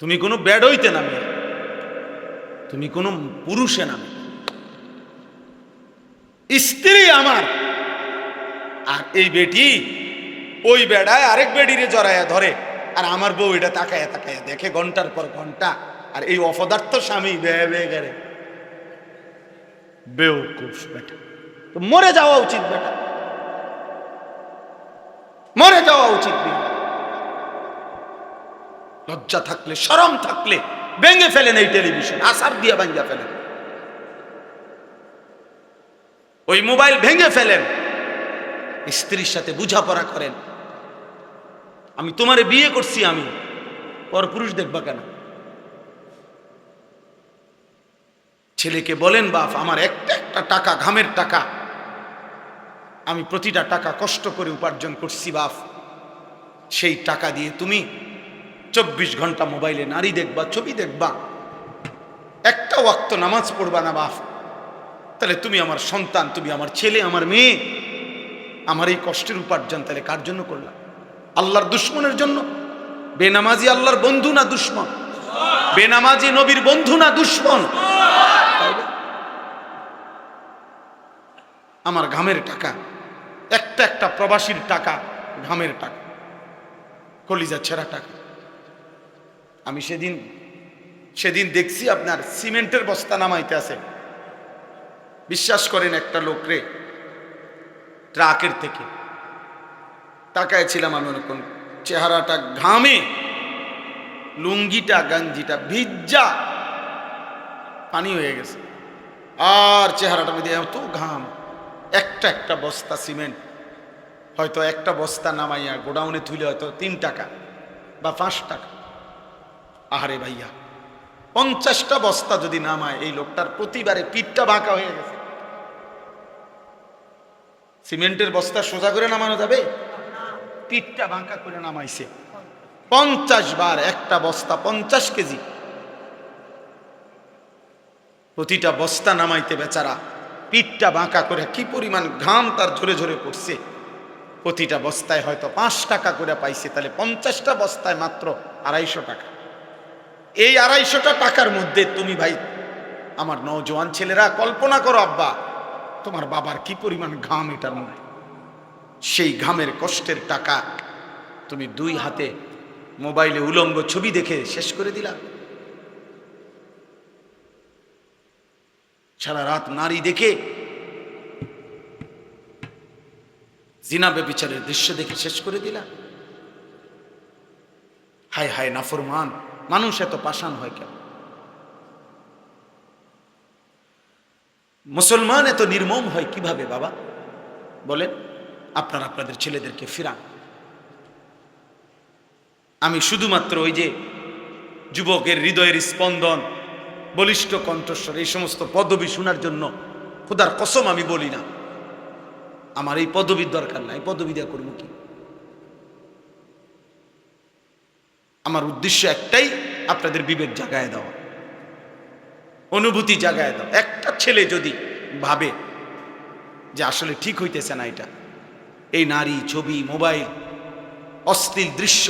তুমি কোনো ব্যাড হইতে নামে, তুমি কোনো পুরুষে নামে। স্ত্রী আমার, আর এই বেটি ওই বেড়ায় আরেক বেডিরে জড়াইয়া ধরে, আর আমার বউ এটা তাকায়া তাকায়া দেখে ঘন্টার পর ঘন্টা, আর এই অপদার্থ স্বামী বেড়ে বেউকুফ বেটা। তো মরে যাওয়া উচিত বেটা, মরে যাওয়া উচিত। লজ্জা থাকলে শরম থাকলে ভেঙে ফেলেন এই টেলিভিশন, আসার দিয়ে ভাঙ্গা ফেলেন, ওই মোবাইল ভেঙে ফেলেন, স্ত্রীর সাথে বুঝাপড়া করেন। আমি তোমারে বিয়ে করছি, আমি পরপুরুষ দেখবা কেন? ছেলেকে বলেন বাপ আমার একটা একটা টাকা ঘামের টাকা, আমি প্রতিটা টাকা কষ্ট করে উপার্জন করছি বাপ, সেই টাকা দিয়ে তুমি 24 ঘন্টা মোবাইলে নারী দেখবা, ছবি দেখবা, একটা ওয়াক্ত নামাজ পড়বা না বাপ, তাহলে তুমি আমার সন্তান, তুমি আমার ছেলে, আমার মেয়ে, আমার এই কষ্টের উপার্জন তাহলে কার জন্য করলাম? আল্লাহর দুশ্মনের জন্য? বেনামাজি আল্লাহর বন্ধু না দুশ্মন? বেনামাজি নবীর বন্ধু না দুশ্মন? আমার ঘামের টাকা, একটা একটা প্রবাসীর টাকা, ঘামের টাকা, কলিজা ছেঁড়া টাকা। আমি সেদিন দেখছি আপনার সিমেন্টের বস্তা নামাইতে আছে। বিশ্বাস করেন, একটা লোকরে ট্রাকের থেকে তাকায় ছিলাম আমি, ওরকম চেহারাটা ঘামে, লুঙ্গিটা গাঞ্জিটা ভিজা পানি হয়ে গেছে, আর চেহারাটা মধ্যে এত ঘাম। একটা একটা বস্তা সিমেন্ট, হয়তো একটা বস্তা নামাইয়া গোডাউনে তুলে হয়তো 3 টাকা বা 5 টাকা। আহারে ভাইয়া, 50টা বস্তা যদি নামায়, এই লোকটার প্রতিবারে পিঠটা বাঁকা হয়ে গেছে। সিমেন্টের বস্তা সোজা করে নামানো যাবে? পিঠটা বাঁকা করে নামাইছে 50 বার। একটা বস্তা 50 কেজি, প্রতিটা বস্তা নামাইতে বেচারা পিঠটা বাঁকা করে, কি পরিমাণ ঘাম তার ঝরে ঝরে পড়ছে। প্রতিটা বস্তায় হয়তো 5 টাকা করে পাইছে, তাহলে 50টা বস্তায় মাত্র 250 টাকা। এই 250 টাকার মধ্যে তুমি ভাই, আমার নওজোয়ান ছেলেরা কল্পনা করো, আব্বা তোমার বাবার কি পরিমাণ ঘাম এটার মধ্যে। সেই ঘামের কষ্টের টাকা তুমি 2 হাতে মোবাইলে উলঙ্গ ছবি দেখে শেষ করে দিলা। সারা রাত নারী দেখে, জিনা ব্যভিচারের দৃশ্য দেখে শেষ করে দিলা। হায় হায় নাফরমান মানুষ এত পাষাণ হয় কেন? মুসলমান এত নির্মম হয় কিভাবে বাবা বলেন? আপনারা আপনাদের ছেলেদেরকে ফিরান। আমি শুধুমাত্র ওই যে যুবকের হৃদয়ের স্পন্দন, বলিষ্ঠ কণ্ঠস্বর, এই সমস্ত পদবি শোনার জন্য খোদার কসম আমি বলি না, আমার এই পদবির দরকার নাই। পদবি দেওয়া করবো কি? আমার উদ্দেশ্য একটাই, আপনাদের বিবেক জাগায় দেওয়া, অনুভূতি জাগায় দাও। একটা ছেলে যদি ভাবে যে আসলে ঠিক হইতেছে না এটা, এই নারী, ছবি, মোবাইল, অশ্লীল দৃশ্য,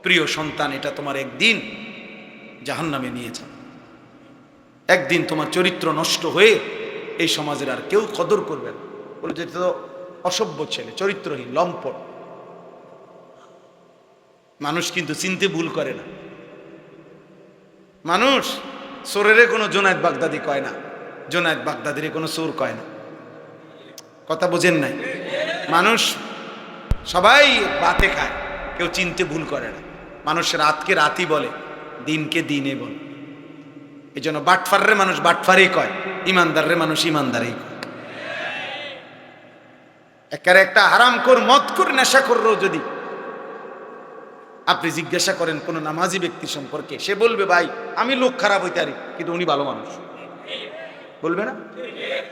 প্রিয় সন্তান, এটা তোমার একদিন জাহান্নামে নিয়ে যাবে। একদিন তোমার চরিত্র নষ্ট হয়ে এই সমাজের আর কেউ কদর করবে না। বলে যে তো অসভ্য ছেলে, চরিত্রহীন, লম্পট। মানুষ কিন্তু চিনতে ভুল করে না। মানুষ চোরের কোনো জোনায়েদ বাগদাদি কয় না, জোনায়েদ বাগদাদির কোনো চোর কয় না। কথা বোঝেন নাই? মানুষ সবাই বাতে খায়, কেউ চিনতে ভুল করে না। মানুষ রাতকে রাতই বলে, দিনকে দিনে বলে। এই জন্য বাটফাররে মানুষ বাটফারই কয়, ইমানদাররে মানুষ ইমানদারই কয়। একেবারে একটা হারামখোর, মদখোর, নেশাখোরও যদি আপনি জিজ্ঞাসা করেন কোন নামাজি ব্যক্তি সম্পর্কে, সে বলবে ভাই আমি লোক খারাপ হইতে পারি কিন্তু উনি ভালো মানুষ, বলবে না?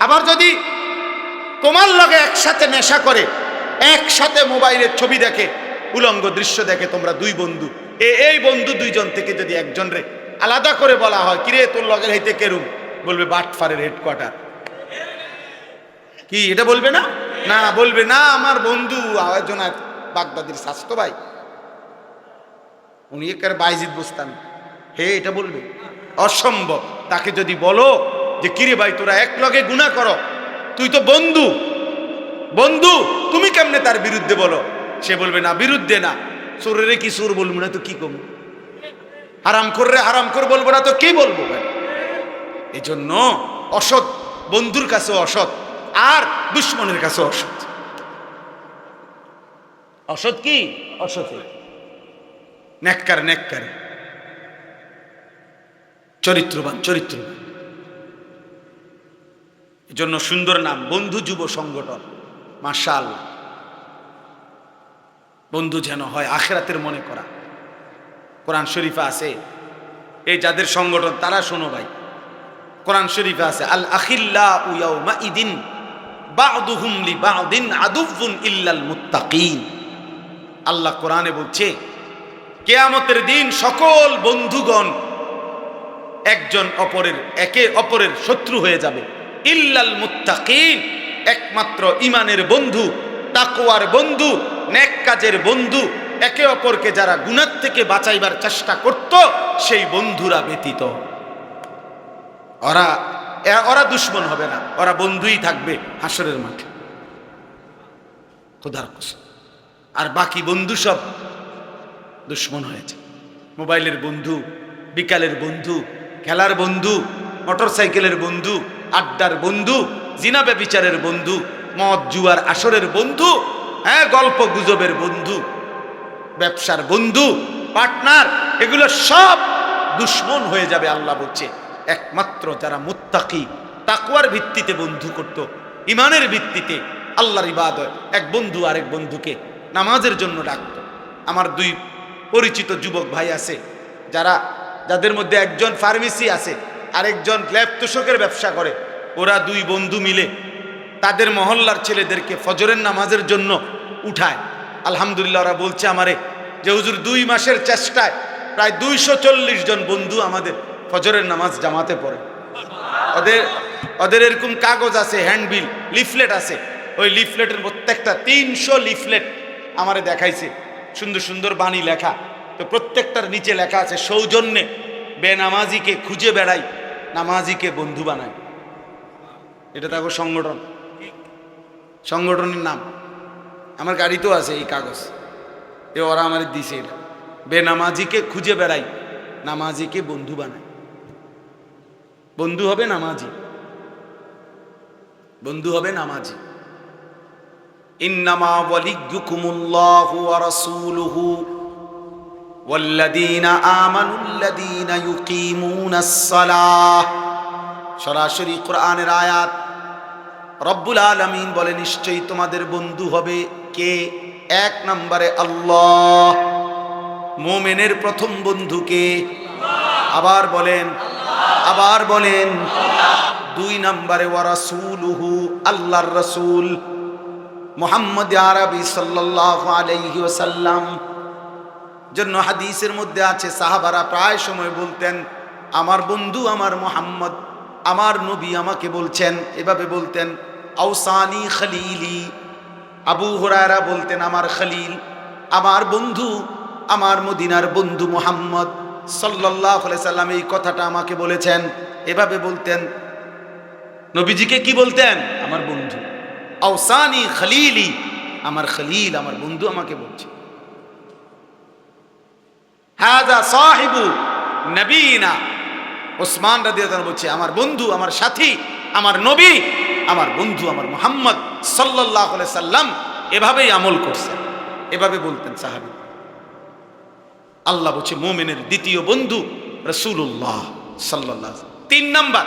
আবার যদি তোমার লগে একসাথে নেশা করে, একসাথে মোবাইলের ছবি দেখে, উলঙ্গ দৃশ্য দেখে, তোমরা 2 বন্ধু, এই বন্ধু 2 জন থেকে যদি একজন রে আলাদা করে বলা হয়, কিরে তোর লগের হইতে কেরুম, বলবে বাটফারের হেডকোয়ার্টার। কি এটা বলবে না? না, বলবে না আমার বন্ধু জোনায়েদ বাগদাদির স্বাস্থ্য ভাই, উনি একেবারে বাইজিদ বুঝতাম, হে এটা বলবে? অসম্ভব। তাকে যদি বলো যে কিরে ভাই তোরা এক লগে গুনাহ করো, তুই তো বন্ধু, বন্ধু তুমি কেমনে তার বিরুদ্ধে বলো? সে বলবে না, বিরুদ্ধে না, চোরেরে কি চোর বলবো না তো কি কম, হারামখোররে হারামখোর বলবো না তো কি বলবো ভাই? এই জন্য অসৎ বন্ধুর কাছে অসৎ, আর দুশ্মনের কাছে অসৎ। অসৎ কি? অসৎ নেককার, নেককার, চরিত্রবান, চরিত্রবান। এজন্য সুন্দর নাম বন্ধু যুব সংগঠন। মাশাআল্লাহ, বন্ধু যেন হয় আখিরাতের মনে করা। কোরআন শরীফে আছে, এই যাদের সংগঠন তারা শোনো ভাই, কোরআন শরীফে আছে আল আখিল্লাউ ইয়াউমা ইদিন বা'দুহুম লিবা'দিন আদুউন ইল্লাল মুত্তাকিন। আল্লাহ কোরআনে বলছে কিয়ামতের দিন সকল বন্ধুগণ একজন অপরের, একে অপরের শত্রু হয়ে যাবে, ইল্লাল মুত্তাকিন, একমাত্র ঈমানের বন্ধু, তাকওয়ার বন্ধু, নেক কাজের বন্ধু, একে অপরকে যারা গুনাহ থেকে বাঁচাইবার চেষ্টা করত সেই বন্ধুরা ব্যতীত। ওরা ওরা দুশ্মন হবে না, ওরা বন্ধুই থাকবে হাসরের মাঠে, খোদার কসম। আর বাকি বন্ধু সব দুশ্মন হয়েছে। মোবাইলের বন্ধু, বিকালের বন্ধু, খেলার বন্ধু, মোটর সাইকেলের বন্ধু, আড্ডার বন্ধু, জিনা ব্যভিচারের বন্ধু, মদ জুয়ার আসরের বন্ধু, হ্যাঁ, গল্প গুজবের বন্ধু, ব্যবসার বন্ধু, পার্টনার, এগুলো সব দুশ্মন হয়ে যাবে। আল্লাহ বলছে একমাত্র যারা মুত্তাকি, তাকওয়ার ভিত্তিতে বন্ধু করত, ইমানের ভিত্তিতে আল্লাহর ইবাদত, এক বন্ধু আরেক বন্ধুকে নামাজের জন্য ডাকত। আমার দুই পরিচিত যুবক ভাই আছে, যাদের মধ্যে একজন ফার্মেসি আছে, আরেকজন ল্যাব তোষকের ব্যবসা করে। ওরা দুই বন্ধু মিলে তাদের মহল্লার ছেলেদেরকে ফজরের নামাজের জন্য উঠায়। আলহামদুলিল্লাহ, ওরা বলছে আমারে যে হুজুর 2 মাসের চেষ্টায় প্রায় 240 জন বন্ধু আমাদের ফজরের নামাজ জামাতে পড়ে। ওদের এরকম কাগজ আছে, হ্যান্ডবিল, লিফলেট আছে। ওই লিফলেটের প্রত্যেকটা 300 লিফলেট আমারে দেখাইছে, সুন্দর সুন্দর বাণী লেখা। তো প্রত্যেকটার নিচে লেখা আছে সৌজন্যে বেনামাজিকে খুঁজে বেড়াই, নামাজিকে বন্ধু বানায়। এটা তাকে সংগঠনের নাম। আমার গাড়িতেও আছে এই কাগজ, ওরা আমার দিছে। এটা বেনামাজিকে খুঁজে বেড়াই, নামাজিকে বন্ধু বানায়। বন্ধু হবে নামাজি, বন্ধু হবে নামাজি। ইন্নামা ওয়ালিয়্যুকুমুল্লাহু ওয়া রাসূলুহু ওয়াল্লাযীনা আমানুল্লাযীনা ইউকিমুনাস সালাহ। সরাসরি কোরআনের আয়াত। রব্বুল আলামিন বলে নিশ্চয়ই তোমাদের বন্ধু হবে কে? 1 নম্বরে আল্লাহ। মুমিনের প্রথম বন্ধু কে? আবার বলেন, আবার বলেন। 2 নম্বরে ওয়া রাসূলুহু, আল্লাহর রাসূল মুহাম্মদ আরবি সাল্লাল্লাহু আলাইহি ওয়াসাল্লাম। জন্য হাদিসের মধ্যে আছে সাহাবারা প্রায় সময় বলতেন আমার বন্ধু আমার মুহাম্মদ, আমার নবী আমাকে বলছেন, এভাবে বলতেন আউসানি খলিলি। আবু হুরায়রা বলতেন আমার খলিল, আমার বন্ধু, আমার মদিনার বন্ধু মুহাম্মদ সাল্লাল্লাহু আলাইহি সাল্লাম এই কথাটা আমাকে বলেছেন। এভাবে বলতেন। নবীজিকে কি বলতেন? আমার বন্ধু। আউসানি খলিলি, আমার খলিল, আমার বন্ধু আমাকে বলছে। হাযা সাহিবু নবীনা, ওসমান রাদিয়াল্লাহু আনহু বলছে আমার বন্ধু, আমার সাথী, আমার নবী, আমার বন্ধু, আমার মুহাম্মদ সাল্লাল্লাহু আলাইহি সাল্লাম এভাবেই আমল করছেন। এভাবে বলতেন সাহাবী। আল্লাহ বলছে মুমিনের দ্বিতীয় বন্ধু রাসূলুল্লাহ সাল্লাল্লাহু আলাইহি ওয়াসাল্লাম। 3 নাম্বার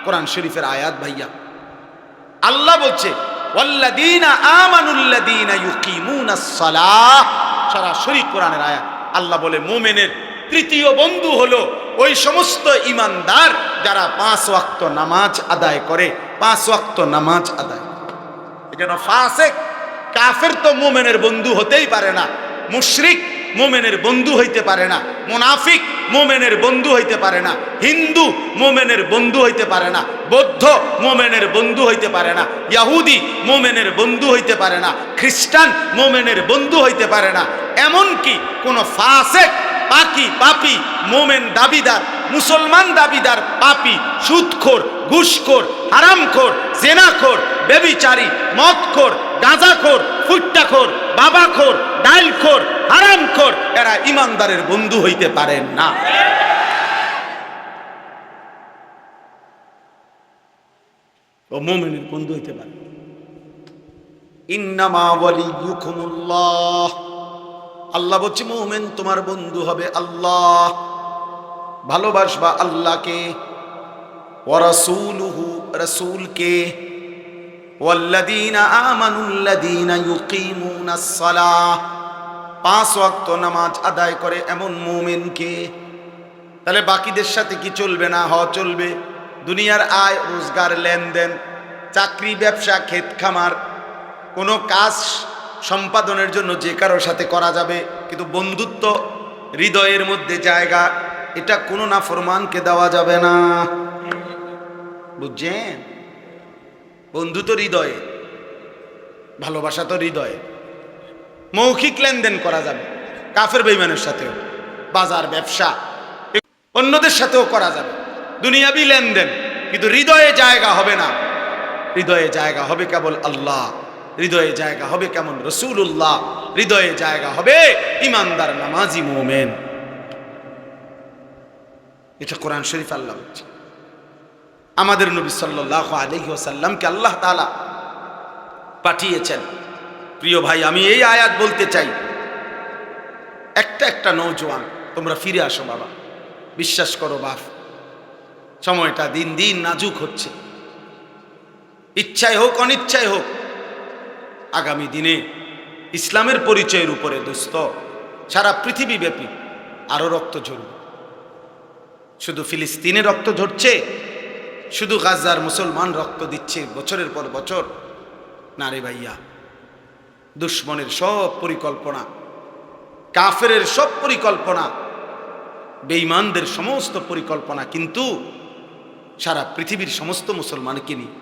কোরআন শরীফের আয়াত ভাইয়া। আল্লাহ বলছে ওয়াল্লাযীনা আমানুল্লাযীনা ইউকিমুনাস সালাহ। সরাসরি কোরআনের আয়াত। আল্লাহ বলে মুমিনের তৃতীয় বন্ধু হলো ওই সমস্ত ইমানদার যারা 5 ওয়াক্ত নামাজ আদায় করে। 5 ওয়াক্ত নামাজ আদায়। এজন্য ফাসিক কাফের তো মুমিনের বন্ধু হতেই পারে না, মুশরিক মুমিনের বন্ধু হইতে পারে না, মুনাফিক মুমিনের বন্ধু হইতে পারে না, হিন্দু মুমিনের বন্ধু হইতে পারে না, বৌদ্ধ মুমিনের বন্ধু হইতে পারে না, ইহুদি মুমিনের বন্ধু হইতে পারে না, খ্রিস্টান মুমিনের বন্ধু হইতে পারে না। এমনকি কোন ফাসিক, পাকি, পাপী, মুমিন দাবিদার, মুসলমান দাবিদার পাপী, সুদখোর, ঘুষখোর, হারামখোর, জিনাখোর, ব্যভিচারী, মদখোর, গাঁজাখোর, ফুট্টাখোর, বাবাখোর, ডাইলখোর, হারামখোর, এরা ইমানদারের বন্ধু হইতে পারেন না। ও মুমিনের বন্ধু হইতে পারে। ইন্নামা ওয়ালিয়্যুকুমুল্লাহ, আল্লাহ বলছে মুমিন তোমার বন্ধু হবে আল্লাহ। ভালোবাসবা আল্লাহকে, ওয়া রাসূলুহু, রাসূলকে, ওয়াল্লাযীনা আমানুল্লাযীনা ইউকিমুনাস সালাহ, 5 ওয়াক্ত নামাজ আদায় করে এমন মুমিনকে। তাহলে বাকিদের সাথে কি চলবে না? চলবে। দুনিয়ার আয় রোজগার, লেনদেন, চাকরি, ব্যবসা, ক্ষেত খামার, কোনো কাজ সম্পাদনের জন্য যে কারোর সাথে করা যাবে, কিন্তু বন্ধুত্ব হৃদয়ের মধ্যে জায়গা, এটা কোনো নাফরমানকে দেওয়া যাবে না। বুঝছেন? বন্ধু তো হৃদয়ে, ভালোবাসা তো হৃদয়ে। মৌখিক লেনদেন করা যাবে কাফের বেঈমানের সাথেও, বাজার ব্যবসা অন্যদের সাথেও করা যাবে, দুনিয়াবি লেনদেন, কিন্তু হৃদয়ে জায়গা হবে না। হৃদয়ে জায়গা হবে কেবল আল্লাহ, হৃদয়ে জায়গা হবে কেমন রাসূলুল্লাহ, হৃদয়ে জায়গা হবে ইমানদার নামাজি মুমিন। এটা কোরআন শরীফ আল্লাহ বলছে। আমাদের নবী সাল্লাল্লাহু আলাইহি ওয়াসাল্লামকে আল্লাহ তাআলা পাঠিয়েছেন। প্রিয় ভাই, আমি এই আয়াত বলতে চাই, একটা নওজোয়ান তোমরা ফিরে আসো বাবা। বিশ্বাস করো বাপ, সময়টা দিন দিন নাজুক হচ্ছে। ইচ্ছায় হোক অনিচ্ছায় হোক, আগামী দিনে ইসলামের পরিচয়ের উপরে দোস্ত সারা পৃথিবীব্যাপী আরো রক্ত ঝরবে। শুধু ফিলিস্তিনে রক্ত ঝরছে, শুধু গাজার মুসলমান রক্ত দিচ্ছে বছরের পর বছর না রে ভাইয়া। দুশ্মনের সব পরিকল্পনা, কাফেরের সব পরিকল্পনা, বেঈমানদের সমস্ত পরিকল্পনা কিন্তু সারা পৃথিবীর সমস্ত মুসলমানকে নিয়ে।